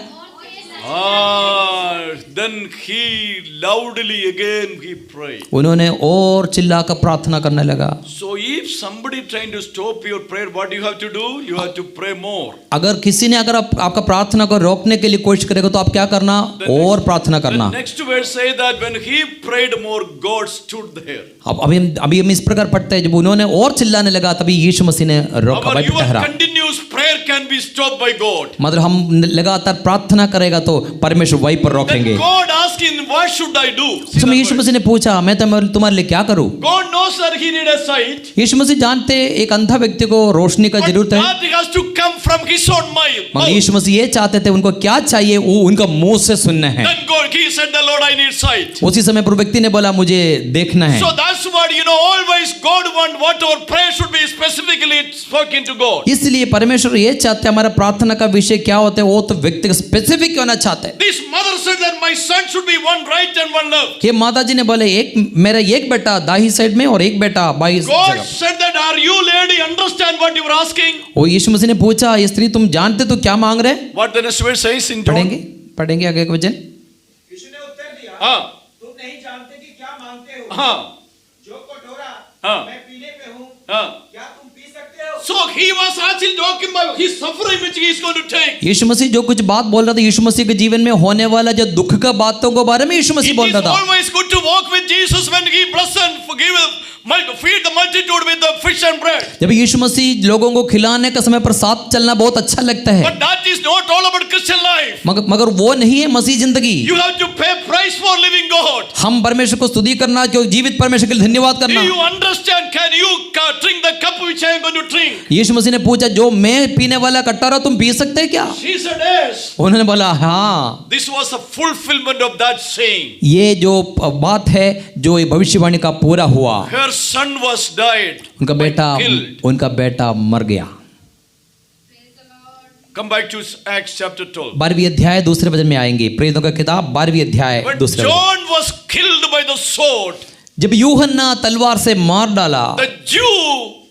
Then he loudly again he prayed. उन्होंने और चिल्लाकर प्रार्थना करने लगा। So if somebody trying to stop your prayer, what you have to do? You have to pray more. अगर किसी ने अगर आपका प्रार्थना को रोकने के लिए कोशिश करेगा तो आप क्या करना? और प्रार्थना करना। The next verse say that when he prayed more, God stood there. अब अभी हम इस प्रकार पढ़ते हैं जब उन्होंने और चिल्लाने लगा तभी यीशु मसीह ने रोका। Our your continuous prayer can be stopped by God. मतलब हम लगातार प्रार्थना करेगा तो परमेश्वर वहीं पर रोकेंगे। Then God asked him, what should I do? समय यीशु मसीह ने पूछा मैं तुम्हारे लिए क्या करूं? God knows that he need a sight. यीशु मसीह जानते एक अंधा व्यक्ति को रोशनी का जरूरत है। But that has to come from his own mind. मगर यीशु मसीह ये चाहते थे उनको क्या चाहिए वो उनका मुंह से सुनना है। Then God, he said, the Lord, I need sight. उसी समय पर व्यक्ति ने बोला मुझे देखना है। So that's what always God want what our prayer should be specifically spoken to God. इसलिए परमेश्वर ये चाहते हैं हमारा प्रार्थना का विषय क्या होता है वो तो व्यक्ति स्पेसिफिक होना चाहते हैं। This mother said that my son should be one right and one left. ये माता जी ने बोले मेरा एक बेटा दाहिनी साइड में और एक बेटा बाईं God जगह। said that, are you lady understand what you were asking? वो यीशु मसीह ने पूछा ये स्त्री तुम जानते तो क्या मांग रहे? What the next verse says in John? पढ़ेंगे आगे का वचन। यीशु ने उत्तर दिया, हाँ तुम नहीं जानते कि क्या मांगते हो। हाँ जो कटोरा हाँ मैं पीने पे हूँ, हाँ। क्या तुम पी सकते हो? So he was actually talking about his suffering which he is going to take. यीशु मसीह जो कुछ बात बोल रहा था यीशु मसीह के जीवन में होने वाला जो दुख का बातों के बारे में यीशु मसीह It बोल is रहा था। always good to walk with Jesus when he bless and forgive, feed the multitude with the fish and bread. जब यीशु मसीह लोगों को खिलाने का समय पर साथ चलना बहुत अच्छा लगता है But that is not all about Christian life. मगर वो नहीं है मसीह जिंदगी। You have to pay price for living God. हम परमेश्वर को स्तुति करना जो जीवित परमेश्वर के लिए धन्यवाद Do करना। you understand? Can you drink the cup which I am going to drink? यीशु मसीह ने पूछा जो मैं पीने वाला कटोरा तुम पी सकते हैं क्या? She said yes. उन्होंने बोला हाँ। This was a fulfillment of that saying. ये जो बात है जो ये भविष्यवाणी का पूरा हुआ। Her son was died. Killed. उनका बेटा मर गया। Come back to Acts chapter 12. 12वीं अध्याय दूसरे वचन में आएंगे। प्रेरितों का किताब 12वीं अध्याय When दूसरे वचन। John was killed by the sword, जब यूहन्ना तलवार से मार डाला the Jew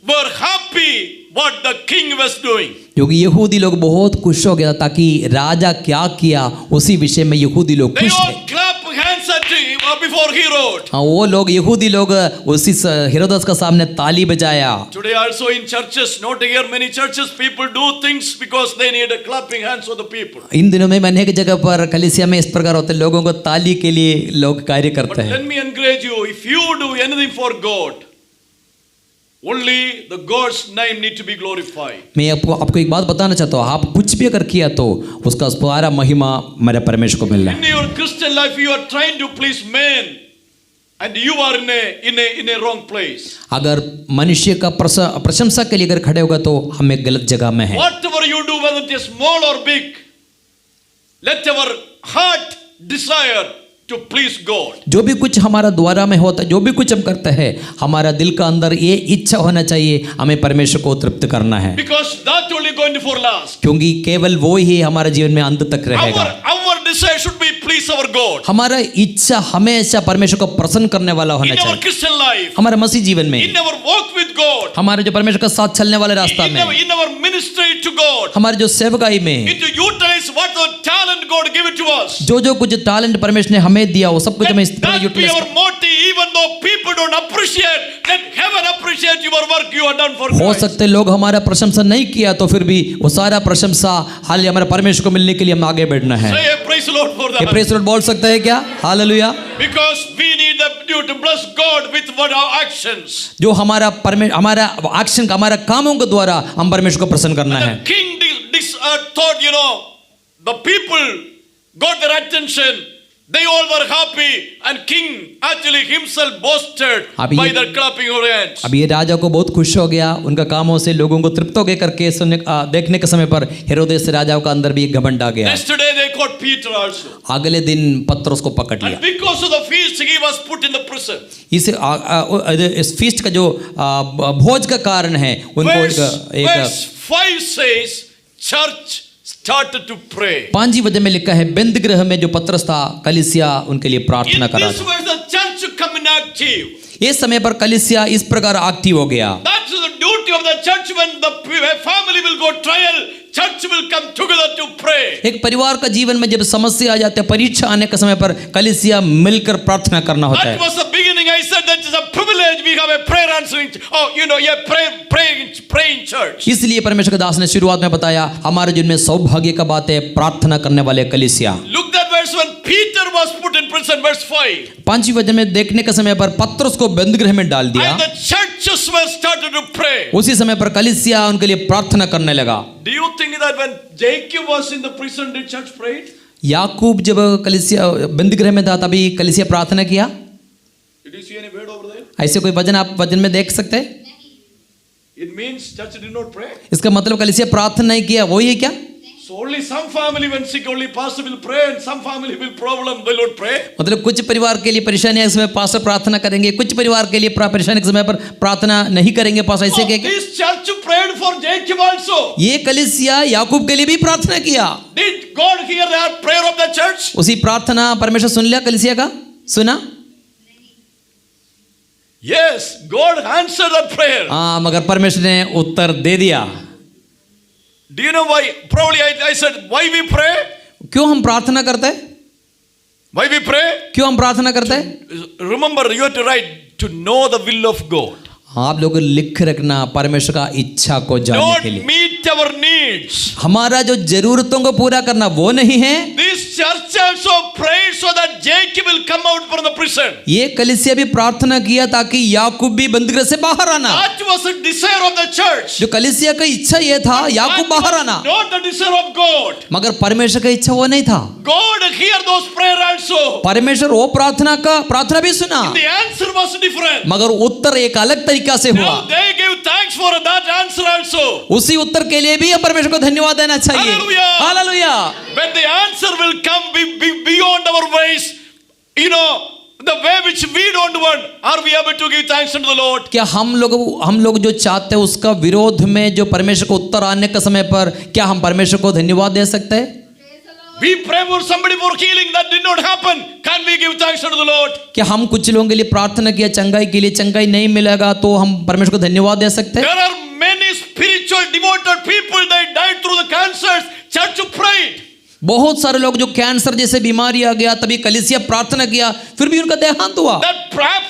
were happy what the king was doing. क्योंकि यहूदी लोग बहुत खुश हो गया ताकि राजा क्या किया उसी विषय में यहूदी लोग They खुश all थे। clap hands at him before he wrote. हाँ वो लोग यहूदी लोग उसी हेरोदस का सामने ताली बजाया। Today also in churches, not here many churches, people do things because they need a clapping hands for the people. इन दिनों में अनेक जगह पर कलीसिया में इस प्रकार होते हैं लोगों को ताली के लिए लोग कार्य But करते हैं। let me encourage you, if you do anything for God, only the God's name need to be glorified. मैं आपको एक बात बताना चाहता हूँ आप कुछ भी अगर किया तो उसका सारा महिमा मेरे परमेश्वर को मिल रहा In है। your Christian life, you are trying to please men. and you are in a wrong place. अगर मनुष्य का प्रशंसा के लिए अगर खड़े होगा तो हम एक गलत जगह में हैं। Whatever you do, whether it is small or big, let our heart desire to please God. जो भी कुछ हमारा द्वारा में होता है, जो भी कुछ हम करते हैं, हमारा दिल का अंदर ये इच्छा होना चाहिए, हमें परमेश्वर को तृप्त करना है, Because that only going for last. क्योंकि केवल वो ही हमारे जीवन में अंत तक रहेगा। Our desire should be please our God. हमारा इच्छा हमेशा परमेश्वर को प्रसन्न करने वाला होना In our चाहिए। Christian life, हमारे मसीह जीवन में, in our walk with God, हमारे जो परमेश्वर के साथ चलने वाले रास्ता में, in our ministry to God, हमारे जो सेवकाई में, to utilize what the talent God give it to us. जो कुछ टैलेंट परमेश्वर ने हमें दिया वो सब कुछ हमें इस तरह That be utilise our motive, even though people don't appreciate, let heaven appreciate your work you have done for हो Christ. सकते लोग हमारा प्रशंसा नहीं किया तो फिर भी वो सारा प्रशंसा हाल हमारे परमेश्वर को मिलने के लिए हम आगे बढ़ना है। Say a praise the Lord for ये that. प्रेज़ लॉर्ड बोल सकते हैं क्या? Hallelujah. Because we need to bless God with what our actions. जो हमारा एक्शन हमारा कामों के द्वारा हम परमेश्वर को प्रसन्न करना है। The king thought, the people got their attention. They all were happy, and king actually himself boasted अभी by ये- their clapping of hands. अब ये राजा को बहुत खुश हो गया, उनका कामों से लोगों को तृप्त हो गए करके देखने के समय पर हेरोदेस राजा का अंदर भी एक घमंड आ गया। Next day they caught Peter also. अगले दिन पतरस को पकड़ लिया। And because of the feast, he was put in the prison. इस फीस्ट का जो भोज का कारण है उनको Verse 5 says, church started to pray. 5 वजह में लिखा है, बंद गृह में जो पतरस था, कलीसिया उनके लिए In प्रार्थना करा this था। was the church coming active. इस समय पर कलीसिया इस प्रकार एक्टिव हो गया। That's the duty of the church. When the family will go trial, church will come together to pray. एक परिवार का जीवन में जब समस्या आ जाती है, परीक्षा आने के समय पर कलीसिया मिलकर प्रार्थना करना होता That है। was the beginning. I said that is a privilege. We have a prayer answering. Praying church. इसलिए परमेश्वर के दास ने शुरुआत में बताया, हमारे जीवन में सौभाग्य का बात है प्रार्थना करने वाले कलीसिया। Look that verse when Peter was put in prison, verse 5. 5 वजह में देखने के समय पर पतरस को बंद गृह में डाल दिया। And the churches were started to pray. उसी समय पर कलीसिया उनके लिए प्रार्थना करने लगा। Do you think that when Jacob was in the prison, did church pray? याकूब जब कलीसिया बंद गृह में था तभी कलीसिया प्रार्थना किया? Did you see any word over there? ऐसे कोई वचन आप वचन में देख सकते हैं? It means church did not pray. इसका मतलब कलीसिया प्रार्थना नहीं किया, वही है क्या? So only some family when sick, only pastor will pray, and some family will problem will not pray. मतलब कुछ परिवार के लिए परेशानी के समय पास्टर प्रार्थना करेंगे, कुछ परिवार के लिए परेशानी के समय पर प्रार्थना नहीं करेंगे पास्टर, ऐसे So के this church prayed for Jacob also. ये कलीसिया याकूब के लिए भी प्रार्थना किया। Did God hear the prayer of the church? उसी प्रार्थना परमेश्वर सुन लिया कलीसिया का? सुना? Yes, God answered that prayer. हाँ, मगर परमेश्वर ने उत्तर दे दिया। Do you know why? Probably I said why we pray? क्यों हम प्रार्थना करते हैं? Why we pray? क्यों हम प्रार्थना करते हैं? Remember, you have to write to know the will of God. आप लोग लिख रखना परमेश्वर का इच्छा को जानने के Don't लिए। meet our needs. हमारा जो जरूरतों को पूरा करना वो नहीं है। This church also prayed so that Jacob will come out from the prison. ये कलीसिया भी प्रार्थना किया ताकि याकूब भी बंदीगृह से बाहर आना। That was the desire of the church. जो कलीसिया का इच्छा ये था याकूब That बाहर was आना, not the desire of God. मगर परमेश्वर का इच्छा वो नहीं था। God hear those prayer also. परमेश्वर वो प्रार्थना भी सुना, The answer was different. मगर उत्तर एक अलग तरीका से हुआ। Now they gave thanks for that answer also. उसी उत्तर के लिए भी हम परमेश्वर को धन्यवाद देना चाहिए। Hallelujah. Hallelujah. When the answer will come beyond our ways, the way which we don't want, are we able to give thanks unto the Lord? क्या हम लोग जो चाहते हैं उसका विरोध में जो परमेश्वर को उत्तर आने के समय पर क्या हम परमेश्वर को धन्यवाद दे सकते हैं? We pray for somebody for healing, that did not happen. Can we give thanks unto the Lord? क्या हम कुछ लोगों के लिए प्रार्थना किया, चंगाई के लिए, चंगाई नहीं मिलेगा तो हम परमेश्वर को धन्यवाद दे सकते हैं? There are many spiritual devoted people that died through the cancers. Church prayed. बहुत सारे लोग जो कैंसर जैसे बीमारी आ गया तभी कलीसिया प्रार्थना किया, फिर भी उनका देहांत हुआ। That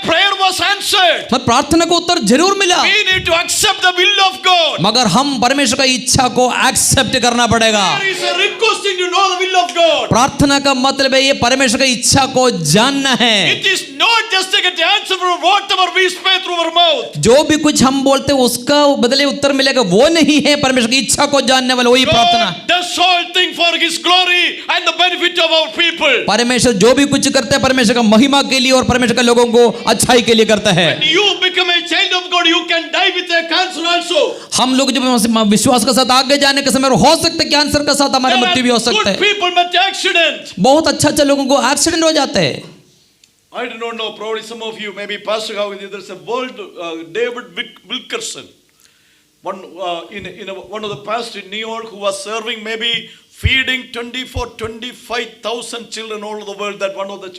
prayer was answered. मगर प्रार्थना को उत्तर जरूर मिला, We need to accept the will of God. मगर हम परमेश्वर का इच्छा को एक्सेप्ट करना पड़ेगा। There is a requesting to know the will of God. प्रार्थना का मतलब है ये परमेश्वर की इच्छा को जानना है। It is not just to get the answer for whatever we speak through our mouth. जो भी कुछ हम बोलते हैं उसका बदले उत्तर मिलेगा, वो नहीं है परमेश्वर की इच्छा को जानने वाला, वही प्रार्थना। God does all things for His glory and the benefit of our people. परमेश्वर जो भी कुछ करते हैं परमेश्वर का महिमा के लिए और परमेश्वर के लोगों को अच्छाई के लिए करता है। When you become a child of God, you can die with a cancer also. हम लोग जब विश्वास के साथ आगे जाने के समय हो सकता है कैंसर के साथ हमारी There मृत्यु भी हो are सकता good है। people but accident. बहुत अच्छा लोगों को एक्सीडेंट हो जाते हैं। I do not know, probably some of you, maybe Pastor How, there's a world, David Wilkerson, one one of the pastors in New York who was serving, maybe feeding 25,000 children all over the world, that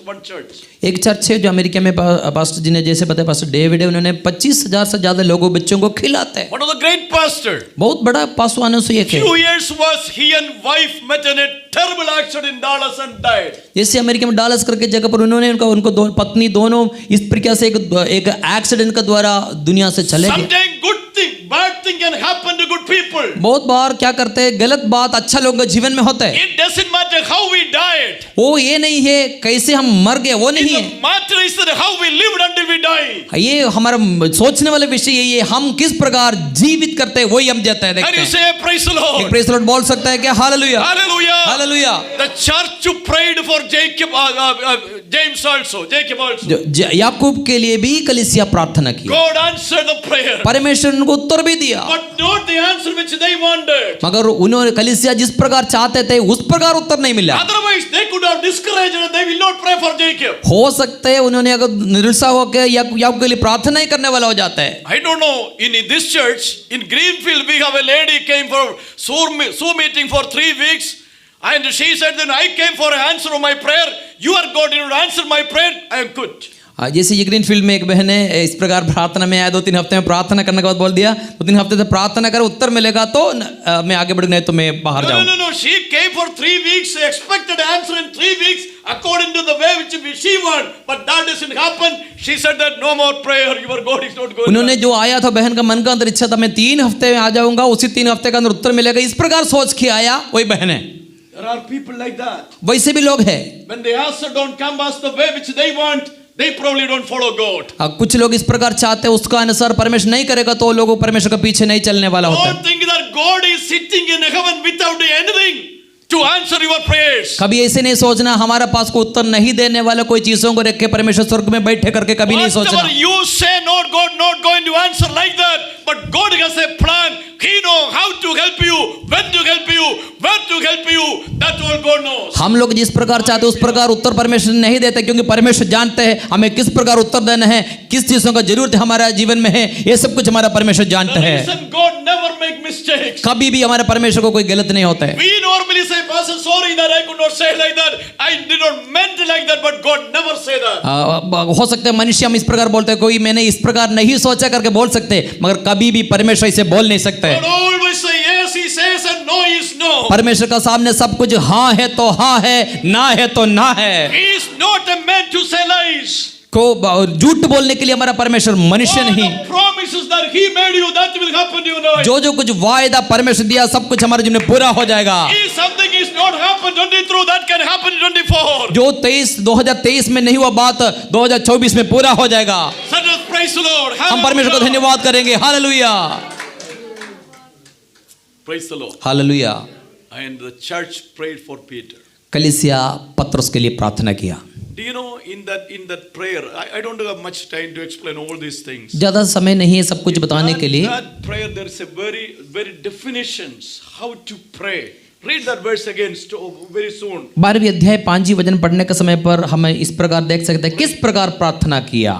one church. एक चर्च है जो अमेरिका में पास्टर जी ने जैसे बताया, पास्टर डेविड है, उन्होंने 25,000 से ज्यादा लोगों बच्चों को खिलाते हैं। One of the great pastor. बहुत बड़ा पासवानों से एक है। Few years was he and wife met in a terrible accident in Dallas and died. जैसे अमेरिका में डालस करके जगह पर उन्होंने उनको पत्नी दोनों इस प्रकार से एक एक्सीडेंट के द्वारा दुनिया से चले गए। Sometimes good thing, bad thing can happen to good people. बहुत बार क्या करते हैं, गलत बात अच्छा लोगों के जीवन में होता है। It doesn't matter how we died. वो ये नहीं है कैसे हम mर गए, वो नहीं है। The matter is that how we lived until we die. ये हमारा सोचने वाला विषय यही है, हम किस प्रकार जीवित करते हैं वही हम जाते हैं Can देखते you हैं। say praise the Lord? एक प्रेज लॉर्ड बोल सकता है क्या? Hallelujah, Hallelujah. Hallelujah. The church prayed for Jacob, James also, Jacob also. याकूब के लिए भी कलीसिया प्रार्थना की, God answered the prayer, परमेश्वर ने उनको उत्तर भी दिया, but not the answer which they wanted. मगर उन्होंने कलीसिया जिस प्रकार चाहते थे उस प्रकार उत्तर नहीं मिला। Otherwise, they could have discouraged and they will not pray for Jacob. हो सकता है उन्होंने अगर निरुत्साह होकर याकूब के लिए प्रार्थना ही करने वाला हो जाता है। I don't know. In this church in Greenfield, we have a lady came for Zoom meeting for 3 weeks, and she said, "Then I came for an answer of my prayer. You are God. You answer my prayer. I am good." जैसे ये ग्रीनफील्ड में एक बहन है, इस प्रकार प्रार्थना में आया, 2-3 हफ्ते में प्रार्थना करने के बाद बोल दिया 2-3 हफ्ते से प्रार्थना कर, उत्तर मिलेगा तो मैं आगे बढ़, नहीं तो मैं बाहर No, जाऊं। no, no, no. She came for 3 weeks. She expected answer in 3 weeks according to the way which she want, but that doesn't happen. She said that no more prayer. Your God is not going. उन्होंने जो आया था, बहन का मन का अंदर इच्छा था मैं 3 हफ्ते में आ जाऊंगा, उसी 3 हफ्ते के अंदर उत्तर मिलेगा, इस प्रकार सोच के आया, वही बहन है। There are people like that. वैसे भी लोग हैं, When the answer don't come as the way which they want, they probably don't follow God. कुछ लोग इस प्रकार चाहते हैं, उसका अनुसार परमेश्वर नहीं करेगा तो लोग परमेश्वर के पीछे नहीं चलने वाला होता Don't है। think that God is sitting in heaven without anything to answer your prayers. कभी ऐसे नहीं सोचना हमारा पास को उत्तर नहीं देने वाला कोई चीजों को रख के परमेश्वर स्वर्ग में बैठे करके कभी नहीं सोचना। Whatever you say, not God not going to answer like that, but God has a plan. He knows how to help you, when to help you, where to help you. That all God knows. हम लोग जिस प्रकार चाहते हैं उस प्रकार उत्तर परमेश्वर नहीं देते, क्योंकि परमेश्वर जानते हैं हमें किस प्रकार उत्तर देना है, किस चीजों का जरूरत हमारा जीवन में है, ये सब कुछ हमारा परमेश्वर जानते The हैं। reason God never make mistakes. कभी भी हमारे परमेश्वर को कोई गलत नहीं होता है। We normally say, Pastor, sorry that I could not say like that. I did not meant like that, but God never say that. हो सकता है मनुष्य हम इस प्रकार बोलते हैं, कोई मैंने इस प्रकार नहीं सोचा करके बोल सकते, मगर कभी भी परमेश्वर इसे बोल नहीं सकते। God always say yes, He says, and no is no. परमेश्वर का सामने सब कुछ हाँ है तो हाँ है, ना है तो ना है। He is not a man to say lies. को झूठ बोलने के लिए हमारा परमेश्वर मनुष्य All नहीं। the promises that He made you, that will happen to you now. जो कुछ वायदा परमेश्वर दिया सब कुछ हमारे जीवन में पूरा हो जाएगा। If something is not happened 23, that can happen in 24. जो 2023 में नहीं हुआ बात 2024 में पूरा हो जाएगा। So just praise the Lord. हम परमेश्वर को धन्यवाद करेंगे। Hallelujah, Praise the Lord. Hallelujah. And the church prayed for Peter. कलीसिया पतरस के लिए प्रार्थना किया। Do you know in that prayer, I don't have much time to explain all these things. ज्यादा समय नहीं है सब कुछ बताने के लिए। That prayer there is a very definitions how to pray. Read that verse again very soon. 12वीं अध्याय 5 वचन पढ़ने के समय पर हमें इस प्रकार देख सकते हैं किस प्रकार प्रार्थना किया।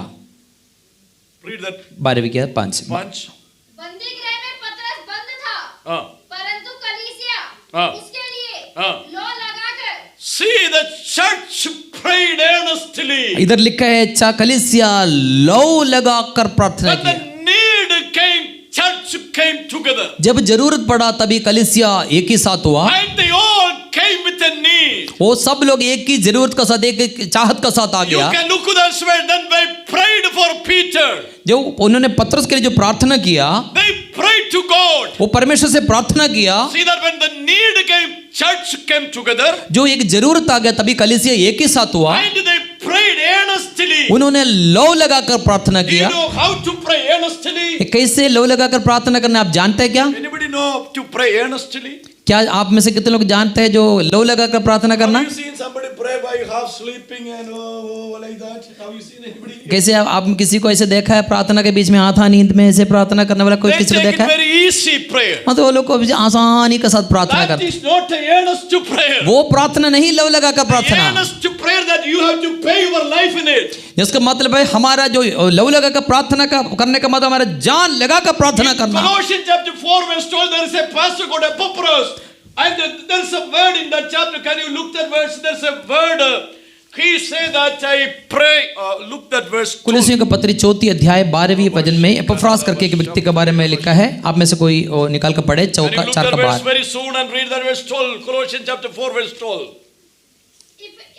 Read that 12वीं के 5। बंदी गृह में पतरस बंद था, परंतु कलीसिया उसके लिए लौ लगाकर। See, the church prayed earnestly. इधर लिखा है कलीसिया लौ लगाकर प्रार्थना When the की। need came, church came together. जब जरूरत पड़ा तभी कलीसिया एक ही साथ हुआ। And they all came with a need. वो सब लोग एक ही जरूरत का साथ, एक चाहत का साथ आ You गया। can look at that where then they prayed for Peter. जो उन्होंने पतरस के लिए जो प्रार्थना किया, They prayed to God. वो परमेश्वर से प्रार्थना किया। See that when the need came, church came together. जो एक जरूरत आ गया तभी कलीसिया एक ही साथ हुआ। And they prayed earnestly. उन्होंने लौ लगाकर प्रार्थना Do you किया। know how to pray earnestly? कैसे लौ लगाकर प्रार्थना करना आप जानते हैं क्या? Anybody know to pray earnestly? क्या आप में से कितने लोग जानते हैं जो लौ लगाकर प्रार्थना करना? Have you seen somebody pray by like half sleeping and like that. Have you seen anybody? कैसे आप किसी को ऐसे देखा है प्रार्थना के बीच में आधा नींद में ऐसे प्रार्थना करने वाला कोई They किसी को take it देखा है? very easy prayer. मतलब वो लोग को आसानी के साथ प्रार्थना That करते, is not an earnest to prayer. वो प्रार्थना नहीं लव लगा का प्रार्थना, Earnest to prayer that you have to pay your life in it. जिसका मतलब है हमारा जो लव लगा का प्रार्थना का करने का मतलब हमारा जान लगा का प्रार्थना करना। Colossians chapter 4 verse 12, there is a pastor called Epaphras, and there is a word in that chapter. Can you look that verse? There is a word. He said that I pray. Look that verse. कुलसियों का पत्री 4 अध्याय 12वें वचन में एपफ्रास करके एक व्यक्ति के बारे में लिखा है। आप में से कोई निकाल कर पढ़े Can you look 4 that का verse 12। very soon and read that verse 12. Colossians chapter 4 verse 12.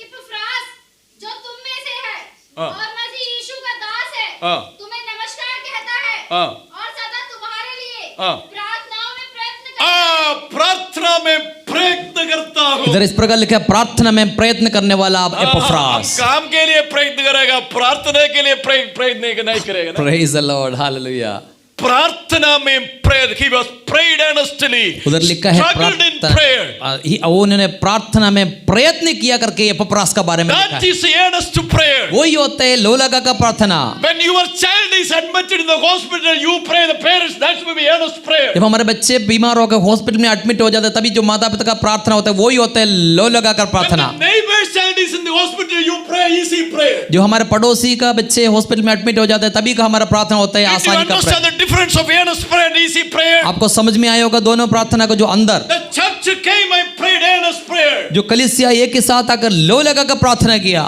Epaphras जो तुम में से है हाँ। और मसीह यीशु का दास है, हाँ। तुम्हें नमस्कार कहता है हाँ। और सदा तुम्हारे लिए हाँ। प्रार्थनाओं में प्रयत्न करता प्रार्थना में प्रयत्न करता हूँ। इधर इस प्रकार लिखा है प्रार्थना में प्रयत्न करने वाला एपफ्रास। काम के लिए प्रयत्न करेगा, प्रार्थना के लिए प्रयत्न नहीं करेगा ना। Praise the Lord, hallelujah. प्रार्थना में prayer, he was prayed earnestly, उधर लिखा है struggled in prayer. उन्होंने प्रार्थना में प्रयत्न किया करके एपफ्रास का बारे में लिखा That है। is earnest to prayer. वही होता है लो लगा का प्रार्थना। When your child is admitted in the hospital, you pray the parents. That's will be earnest prayer. जब हमारे बच्चे बीमार होकर हॉस्पिटल में एडमिट हो जाते हैं तभी जो माता पिता का प्रार्थना होता है वही होता है लो लगा कर When प्रार्थना। the neighbor's child is in the hospital, you pray easy prayer. जो हमारे पड़ोसी का बच्चे हॉस्पिटल में एडमिट हो जाते हैं तभी का हमारा प्रार्थना होता है Did you आसानी का understand प्रार्थना। the difference of earnest prayer and easy prayer? आपको समझ में आया होगा दोनों प्रार्थना को, जो अंदर The church came and prayed earnest prayer. जो कलीसिया एक के साथ आकर लो लगा कर प्रार्थना किया।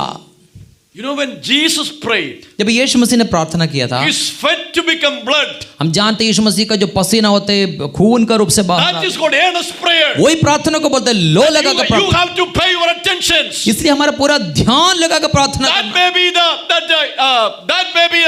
You know, when Jesus prayed, जब यीशु मसीह ने प्रार्थना किया था, his sweat to become blood. हम जानते हैं यीशु मसीह का जो पसीना होते है खून का रूप से बाहर That is called earnest prayer. वही प्रार्थना को बोलते हैं लो लगा कर You प्रार्थना। have to pay your attentions. इसलिए हमारा पूरा ध्यान लगा कर प्रार्थना That करना। may be that may be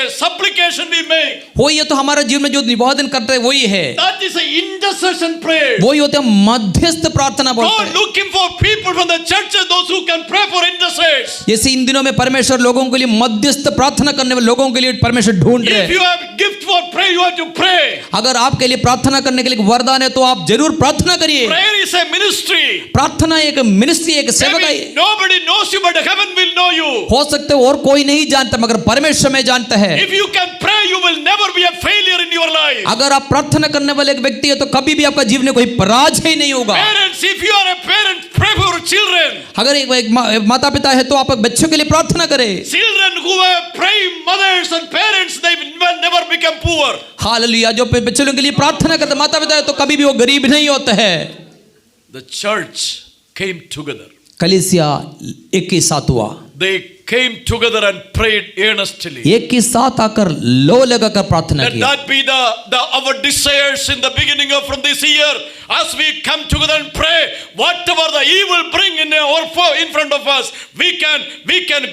a supplication we make. वही है तो हमारा जीवन में जो निवेदन करते हैं वही है, That is an intercession prayer. वही होते हैं मध्यस्थ प्रार्थना बोलते God हैं। looking for people from the churches, those who can pray for intercessors. जैसे इन दिनों में परमेश्वर लोगों के लिए मध्यस्थ प्रार्थना करने वाले लोगों के लिए परमेश्वर ढूंढ रहे If हैं। you have gift for prayer, you have to pray. अगर आपके लिए प्रार्थना करने के लिए वरदान है तो आप जरूर प्रार्थना करिए। Prayer is a ministry. प्रार्थना एक मिनिस्ट्री, एक सेवक है। Maybe nobody knows you, but heaven will know you. हो सकते है और कोई नहीं जानता मगर परमेश्वर में जानता है। If you can pray, you will never be a failure in your life. अगर आप प्रार्थना करने वाले एक व्यक्ति है तो कभी भी आपका जीवन में कोई पराजय नहीं होगा। Parents, if you are a parent, pray for your children. अगर एक माता पिता है तो आप बच्चों के लिए प्रार्थना करें। Children who are praying mothers and parents, they will never become poor. Hallelujah, जो बच्चों के लिए प्रार्थना करते माता पिता है तो कभी भी वो गरीब नहीं होता है। The church came together. कलीसिया एक के साथ हुआ, They came together and prayed earnestly. एक के साथ आकर लो लगाकर प्रार्थना Let की। that be our desires in the beginning of from this year. As we come together and pray, whatever the evil bring in front of us, we can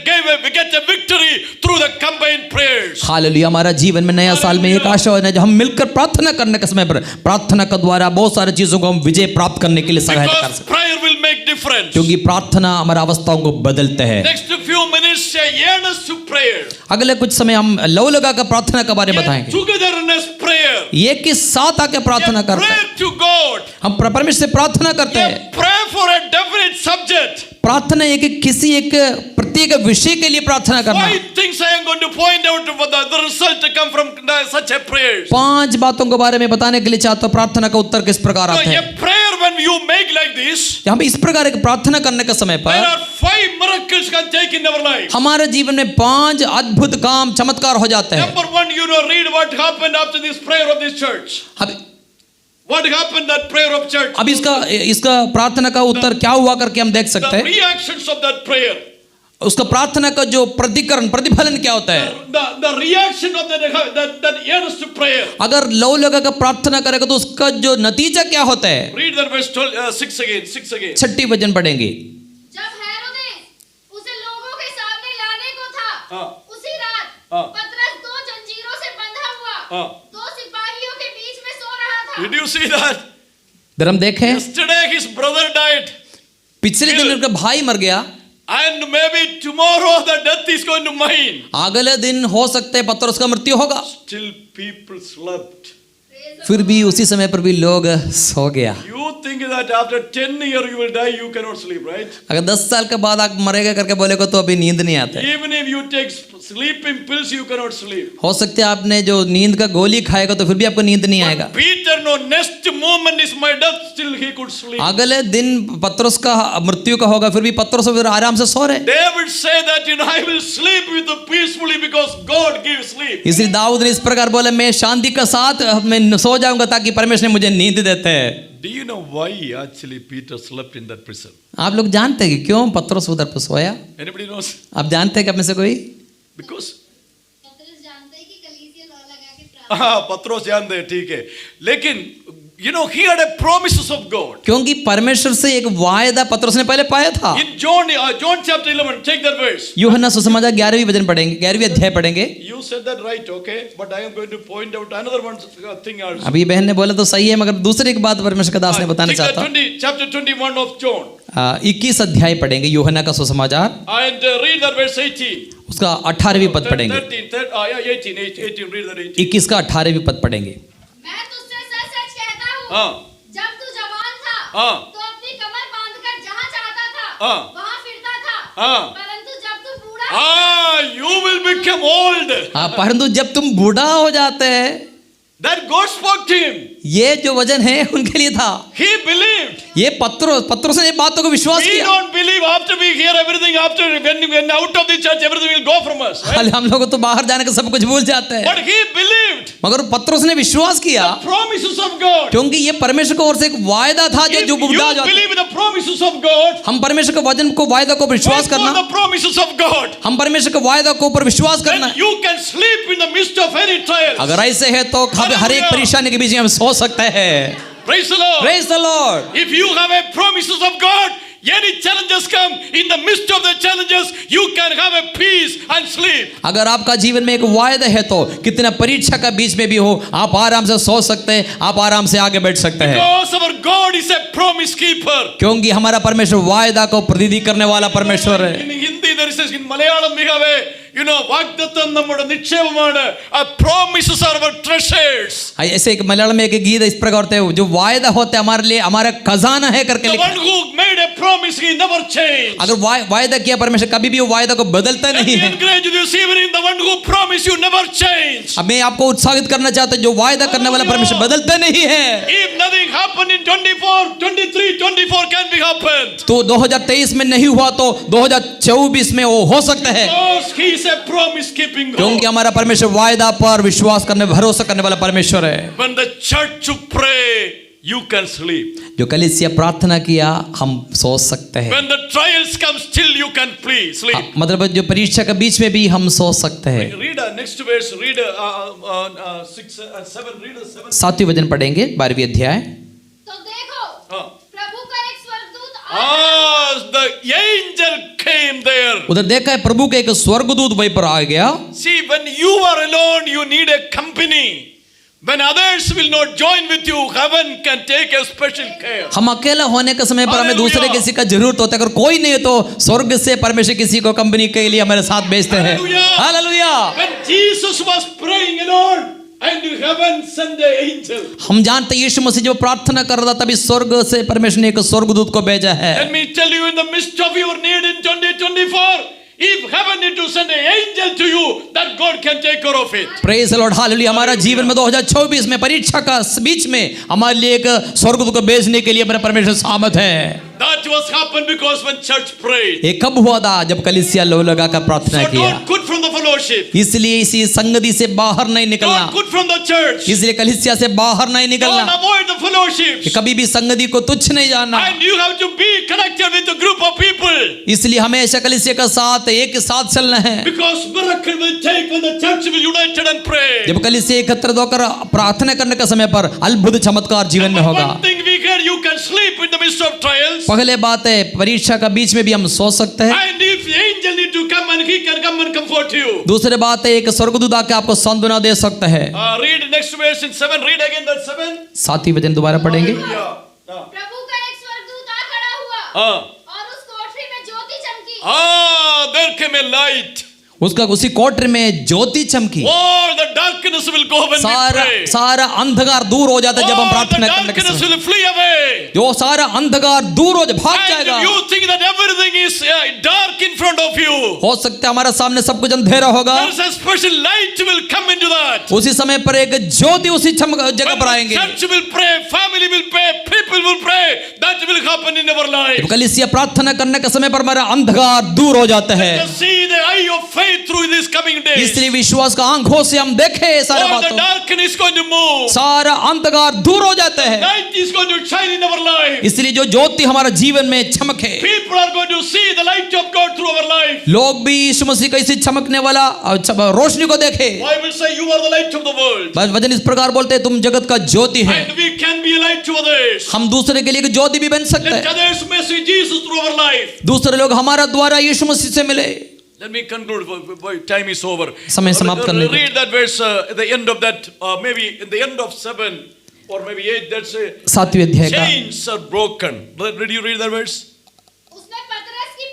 get a victory through the combined prayers. Hallelujah, हमारा जीवन में नया साल में एक आशा है जब हम मिलकर प्रार्थना करने के समय पर प्रार्थना के द्वारा बहुत सारी चीजों को हम विजय प्राप्त करने के लिए सहायता कर Because सकते prayer will make difference. क्योंकि प्रार्थना हमारी अवस्थाओं को बदलते हैं। Next few minutes, say earnest to prayer. अगले कुछ समय हम लो लगाकर प्रार्थना के बारे में बताएंगे। Togetherness prayer. एक के साथ आकर प्रार्थना करते हैं, Prayer to God. हम परमेश्वर से प्रार्थना करते हैं। Pray for a definite subject. प्रार्थना किसी एक प्रत्येक विषय के लिए प्रार्थना करना। 5 things I am going to point out for the result to come from such a prayer. 5 बातों के बारे में बताने के लिए चाहता हूं प्रार्थना का उत्तर किस प्रकार आता है। A prayer when you make like this, हम इस प्रकार की प्रार्थना करने के समय there पर are 5 miracles can take in our life. हमारे जीवन में 5 अद्भुत काम चमत्कार हो जाते हैं। Number 1, read what happened after this prayer of this church. What happened that prayer of church? अब इसका प्रार्थना का उत्तर क्या हुआ करके हम देख सकते The हैं। reactions of that prayer. उसका प्रार्थना का जो प्रतिफलन क्या होता है। The reaction of that earnest prayer. अगर लो लगा कर प्रार्थना करेगा तो उसका जो नतीजा क्या होता है। Read that verse 6 again. 6 वचन पढ़ेंगे। जब हेरोदेस उसे लोगों के सामने लाने को था, उसी रात पतरस 2 जंजीरों से बंधा हुआ 2 सिपाहियों के बीच में सो रहा था। Did you see that? इधर हम देखें, Yesterday his brother died. पिछले दिन उनका भाई मर गया And maybe tomorrow the death is going to mine. अगले दिन हो सकता है पतरस का मृत्यु होगा। Still people slept. फिर भी उसी समय पर भी लोग सो गया। You think that that after 10 years you will die, you cannot sleep, right? अगर 10 साल के बाद आप मरेगा करके बोलेगा तो अभी नींद नहीं आता है। Even if you take sleeping pills, you cannot sleep. हो सकता है आपने जो नींद का गोली खाएगा तो फिर भी आपको नींद नहीं आएगा। Peter, no, next moment is my death, still he could sleep. अगले दिन पतरस का मृत्यु का होगा, फिर भी पतरस फिर आराम से सो रहे। David said that, I will sleep with the peacefully because God gives sleep. इसलिए दाऊद ने इस प्रकार बोला, मैं शांति के साथ मैं सो जाऊंगा ताकि परमेश्वर मुझे नींद देते हैं। Do you know why actually Peter slept in that prison? आप लोग जानते हैं कि क्यों पतरस उधर पर सोया? Anybody knows? आप जानते हैं कि आप में से कोई? Because पतरस जानते हैं कि कलीसिया लौ लगा के प्रार्थना पत्रोस जानते हैं, ठीक है, लेकिन he had a promises of God. क्योंकि परमेश्वर से एक वायदा पतरस ने पहले पाया था। In John chapter 11, take that verse. यूहन्ना सुसमाचार 11वीं वचन पढ़ेंगे, 11वीं अध्याय पढ़ेंगे। You said that right, okay, but I am going to point out another one thing also. अभी बहन ने बोला तो सही है, मगर दूसरी एक बात परमेश्वर का दास ने बताना Take that चाहता हूं। chapter 21 of John 21 अध्याय पढ़ेंगे यूहन्ना का सुसमाचार, and read that verse 18. उसका 18वीं पद पढ़ेंगे। 18, read that 18. 21 का 18वीं पद पढ़ेंगे। मैं तुझसे सच सच कहता हूँ हाँ। जब तू जवान था हाँ। तो अपनी कमर बांधकर जहाँ चाहता था हाँ। वहाँ फिरता था हाँ। परंतु जब तू बूढ़ा You will become old. परंतु जब तुम बूढ़ा हो जाते हैं, That God spoke to him. ये जो वचन है उनके लिए था। He believed. ये पत्रोस ने बातों को विश्वास We किया। don't believe after we hear everything, after when out of the church, everything will go from us. Right? हम लोग तो बाहर जाने का सब कुछ भूल जाते हैं, But he believed मगर पत्रोस ने विश्वास किया promises of God. क्योंकि ये परमेश्वर की ओर से एक वायदा था If जो you बूढ़ा हो जाता है। believe in the promises of God, हम परमेश्वर के वचन को वायदा को विश्वास wait for करना, the promises of God. हम परमेश्वर के वायदा को ऊपर विश्वास करना। Then you can sleep in the midst of any trials. अगर ऐसे है तो हर एक परेशानी के बीच में हम सो सकते हैं। Praise the Lord. Praise the Lord. If you have a promises of God, any challenges come, in the midst of the challenges, you can have a peace and sleep. अगर आपका जीवन में एक वायदा है तो कितना परीक्षा का बीच में भी हो, आप आराम से सो सकते हैं, आप आराम से आगे बढ़ सकते हैं, Because our God is a promise keeper. क्योंकि हमारा परमेश्वर वायदा को प्रतिनिधि करने वाला परमेश्वर है। In Hindi there is, in Malayalam we have a, വാഗ്ദത്തം നമ്മുടെ നിക്ഷേപമാണ്. Promises are our treasures. ऐसे एक मलयालम में एक गीत इस प्रकार होते हैं, जो वायदा होते हैं हमारे लिए हमारा खजाना है करके The लिखा one who made a promise, he never changed. अगर वायदा किया परमेश्वर कभी भी वो वायदा को बदलता Let नहीं me है। encourage you this evening, the one who promised you never changed. अब मैं आपको उत्साहित करना चाहता हूं, जो वायदा करने वाला परमेश्वर बदलता नहीं है। If nothing happened in 24, 23, 24 can be happened. तो 2023 में नहीं हुआ तो 2024 में वो हो सकता है, Because he is a promise keeping क्योंकि God. हमारा परमेश्वर वायदा पर विश्वास करने भरोसा करने वाला परमेश्वर है। When the church pray, you can sleep. जो कलीसिया प्रार्थना किया हम सो सकते हैं। When the trials come, still you can sleep. मतलब जो परीक्षा के बीच में भी हम सो सकते हैं। Read next verse. Read 6 and 7. Read 7. 7वें वचन पढ़ेंगे 12वें अध्याय। तो देखो हाँ. प्रभु का एक स्वर्गदूत The angel came there. उधर देखा है प्रभु का एक स्वर्गदूत वहीं पर आ गया। See, when you are alone, you need a company. When others will not join with you, heaven can take a special care. हम अकेला होने के समय पर हमें दूसरे Hallelujah. किसी का जरूरत होता है, अगर कोई नहीं है तो स्वर्ग से परमेश्वर किसी को कंपनी के लिए हमारे साथ भेजते हैं। Hallelujah. Hallelujah. When Jesus was praying alone, and heaven sent the angel. हम जानते हैं यीशु मसीह जब प्रार्थना कर रहा था तभी स्वर्ग से परमेश्वर ने एक स्वर्गदूत को भेजा है। Let me tell you, in the midst of your need in 2024, if heaven need to send an angel to you, that God can take care of it. Praise the Lord, hallelujah. हमारा जीवन में 2024 में परीक्षा का बीच में हमारे लिए एक स्वर्गदूत को भेजने के लिए हमारा परमेश्वर सामर्थ है। That was happened because when church prayed. ये कब हुआ था? जब कलीसिया लो लगाकर प्रार्थना So किया। don't quit from the fellowship. इसलिए इसी संगति से बाहर नहीं निकलना, Don't quit from the church. इसलिए कलीसिया से बाहर नहीं Don't निकलना, avoid the fellowship. कि कभी भी संगति को तुच्छ नहीं जानना। And you have to be connected with a group of people. इसलिए हमेशा कलीसिया का साथ एक साथ चलना है, Because miracle will take when the church will united and pray. जब कलीसिया एकत्रित होकर प्रार्थना करने का समय पर अद्भुत चमत्कार जीवन में होगा। One thing we hear, you can sleep in the midst of trials. पहले बात है परीक्षा का बीच में भी हम सो सकते हैं। And if the angel need to come and he can come and comfort you. दूसरी बात है एक स्वर्गदूत आके आपको सांत्वना दे सकता है। Read next verse in 7. Read again that 7. 7वें वचन दोबारा पढ़ेंगे। Hallelujah. प्रभु का एक स्वर्गदूत आ खड़ा हुआ और उस कोठरी में ज्योति चमकी। There came a light. उसका उसी कोठरी में ज्योति चमकी। All the darkness will go when we सारा pray. सारा अंधकार दूर हो जाता है जब हम All the प्रार्थना करने के darkness समय। will flee away. जो सारा अंधकार दूर हो भाग And जाएगा। you think that everything is dark in front of you. हो सकता है हमारा सामने सब कुछ अंधेरा होगा, There's a special light will come into that. उसी समय पर एक ज्योति उसी जगह When पर the आएंगे। church will pray, family will pray, people will pray. That will happen in our life. जब कलीसिया प्रार्थना करने के समय पर हमारा अंधकार दूर हो जाता है। Just see the eye of faith through these coming days. इसलिए विश्वास का आंखों से हम देखें सारे All the बातों, darkness is going to move. सारा अंधकार दूर हो जाता है। Light is going to shine in our life. इसलिए जो ज्योति हमारा जीवन में चमके, People are going to see the light of God through our life. लोग भी यीशु मसीह का इसी चमकने वाला रोशनी को देखे। Bible say you are the light of the world. बस वचन इस प्रकार बोलते हैं, तुम जगत का ज्योति है। And we can be a light to others. हम दूसरे के लिए एक ज्योति भी बन सकते Let हैं। others may see Jesus through our life. दूसरे लोग हमारा द्वारा यीशु मसीह से मिले। Let me conclude. Time is over. समय समाप्त करने को। Read that verse at the end of that, maybe in the end of 7 or maybe 8. That's a 7वें अध्याय का chains are broken. Did you read that verse? उसने पतरस की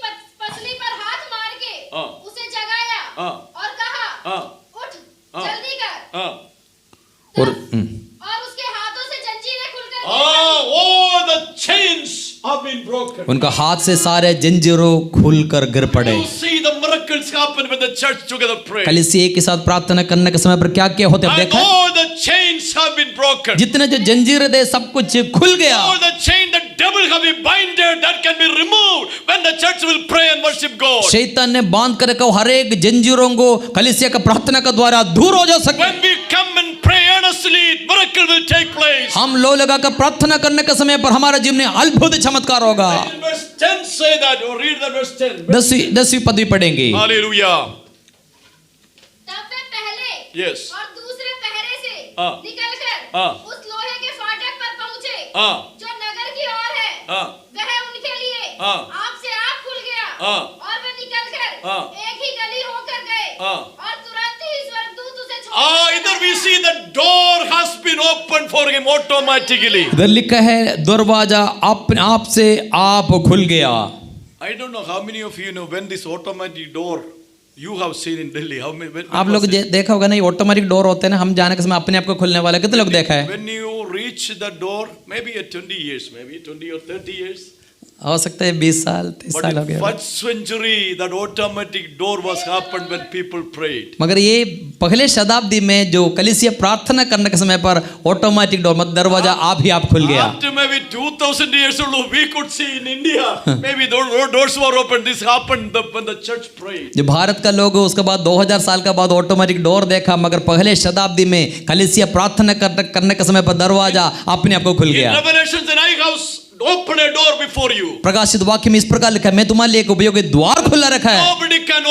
पसली पर हाथ मार के हाँ। उसे जगाया हाँ। और कहा, हाँ। उठ, हाँ। जल्दी कर। और और उसके हाथों से जंजीरें खुलकर All the chains have been broken. उनका हाथ से सारे जंजीरों खुलकर गिर पड़े। You see the miracles happen when the church together pray. कलीसिया एक के साथ प्रार्थना करने के समय पर क्या क्या होते हैं And देखा, all the chains have been broken. जितने जो जंजीरें थे सब कुछ खुल गया। All the chain the devil have been binded that can be removed when the church will pray and worship God. शैतान ने बांध कर रखा हर एक जंजीरों को कलीसिया का प्रार्थना के द्वारा दूर हो जा सके। When we come and pray earnestly, miracle will take place. हम लो लगा कर प्रार्थना करने के समय पर हमारा जीवन में अद्भुत चमत्कार होगा। In verse 10 say that, or read that verse 10. 10वीं पदवी पढ़ेंगे। Hallelujah. तब वे पहले Yes. और दूसरे पहरे से हाँ। निकलकर हाँ। उस लोहे के फाटक पर पहुंचे हाँ। जो नगर की ओर है। हाँ। वह उनके लिए हाँ। आप से आप खुल गया हाँ। और वे निकलकर हाँ। एक ही गली होकर गए हाँ। और तुरंत ही स्वर्गदूत उसे छोड़ Either we see the door has been opened for him automatically. इधर लिखा है दरवाजा अपने आप से आप खुल गया। I don't know how many of you know when this automatic door you have seen in Delhi. How many? When आप was लोग it? देखा होगा ना, ये ऑटोमेटिक डोर होते हैं ना, हम जाने के समय अपने आप को खुलने वाला। कितने लोग देखा है? When you reach the door, maybe at 20 years, maybe 20 or 30 years. हो सकता है 20 साल 30 But साल हो in गया। first century, that automatic door was happened when people prayed. मगर ये पहले शताब्दी में जो कलीसिया प्रार्थना करने के समय पर ऑटोमेटिक डोर मतलब दरवाजा आप ही आप खुल गया। After maybe 2000 years ago, we could see in India, maybe those doors were open. This happened when the church prayed. जो भारत का लोग उसके बाद 2000 साल का बाद ऑटोमेटिक डोर देखा, मगर पहले शताब्दी में कलीसिया प्रार्थना करने के समय पर दरवाजा अपने आप को खुल In गया। Revelations, in I house, open a door before you. प्रकाशित वाक्य में इस प्रकार लिखा है, मैं तुम्हारे लिए एक उपयोगी द्वार खुला रखा है, Nobody can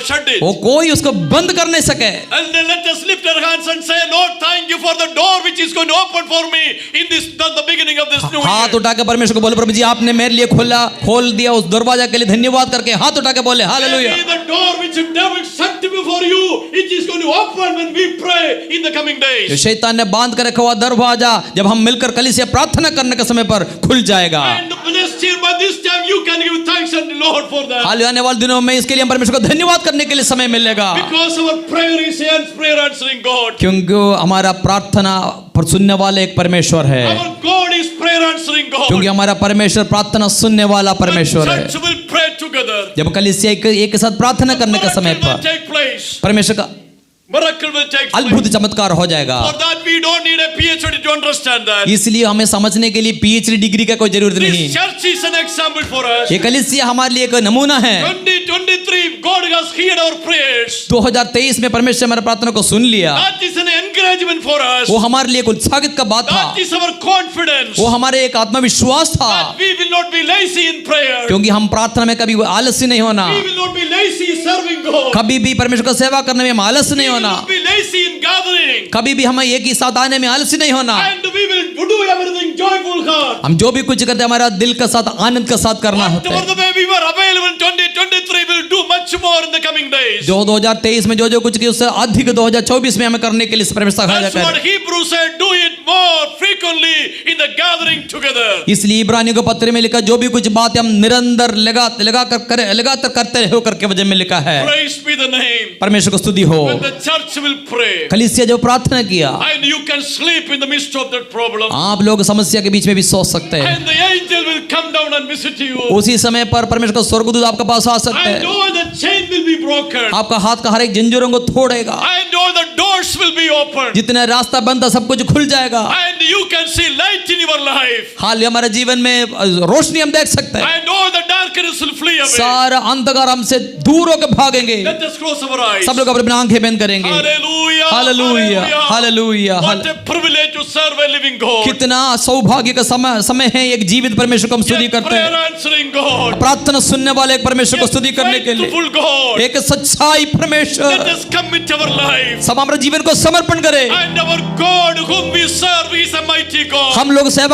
shut it. वो कोई उसको बंद कर नहीं सके। And then let us lift our hands and say, Lord, thank you for the door which is going to open for me in this the beginning of this new हाथ year. उठा के परमेश्वर को बोले, प्रभु जी आपने मेरे लिए खोल दिया उस दरवाजा के लिए धन्यवाद करके हाथ उठा के बोले hallelujah. Maybe the door which the devil shut before you, it is going to open when we pray in the coming जो days. शैतान ने बांध कर रखा हुआ दरवाजा जब हम मिलकर कलीसिया प्रार्थना करने के समय पर खुल जाएगा। And next year by this time you can give thanks unto the Lord for that. हाल आने वाले दिनों में इसके लिए हम परमेश्वर को धन्यवाद करने के लिए समय मिलेगा, Because our prayer is prayer answering God. क्योंकि हमारा प्रार्थना पर सुनने वाले एक परमेश्वर है, Our God is prayer answering God. क्योंकि हमारा परमेश्वर प्रार्थना सुनने वाला परमेश्वर The है। church will pray together. जब कलीसिया एक के साथ प्रार्थना करने के समय Miracle will पर take place. परमेश्वर का Miracle will take place. अद्भुत चमत्कार हो जाएगा। For that we don't need a PhD to understand that. इसलिए हमें समझने के लिए पीएचडी डिग्री का कोई जरूरत नहीं। This church is an example for us. ये कलीसिया हमारे लिए एक नमूना है। 2023 God has heard our prayers. 2023 में परमेश्वर हमारी प्रार्थना को सुन लिया, That is an encouragement for us. वो हमारे लिए एक उत्साहित का बात था, That is our confidence. वो हमारे एक आत्मविश्वास था, That we will not be lazy in prayer. क्योंकि हम प्रार्थना में कभी आलस्य नहीं होना, We will not be lazy serving God. कभी भी परमेश्वर का सेवा करने में हम आलस्य नहीं We will होना, not be lazy in gathering. कभी भी हमें एक ही साथ आने में आलस्य नहीं होना। And we will do everything joyful heart. हम जो भी कुछ करते हैं हमारा दिल के साथ आनंद के साथ करना होता Whatever है। the way we were available in 2023, 2023 will do much more in the coming days. जो 2023 में जो कुछ किया उससे अधिक 2024 में हमें करने के लिए परमेश्वर सहायता That's what करे। Hebrews said, do it more frequently in the gathering together. इसलिए इब्रानियों के पत्र में लिखा जो भी कुछ बात हम निरंतर लगातार करते रहो करके वजह में लिखा है। Praise be the name. परमेश्वर को स्तुति हो। When the church will pray, कलीसिया जब प्रार्थना किया, and you can sleep in the midst of that problem, आप लोग समस्या के बीच में भी सो सकते हैं। and the angel will come down and visit you, उसी समय पर परमेश्वर का स्वर्गदूत आपके पास आ सकता and है। all the chain will be broken, आपका हाथ का हर एक जंजीरों को तोड़ेगा, and all the doors will be opened, जितना रास्ता बंद था सब कुछ खुल जाएगा। and you can see light in your life, हाल हमारे जीवन में रोशनी हम देख सकते हैं। and all the darkness will flee away. सारा अंधकार हमसे दूर होकर भागेंगे। Let us close our eyes. सब लोग अपनी आंखें बंद करेंगे। Hallelujah. Hallelujah, hallelujah. What a privilege to serve a living God. कितना सौभाग्य का समय है एक जीवित परमेश्वर को हम स्तुति Yet करते prayer हैं। answering God. प्रार्थना सुनने वाले एक परमेश्वर को स्तुति करने के लिए Faithful God. एक सच्चाई Let परमेश्वर us commit our life. सब हमारे जीवन को समर्पण करें। And our God whom we serve is a mighty God. हम लोग सेवा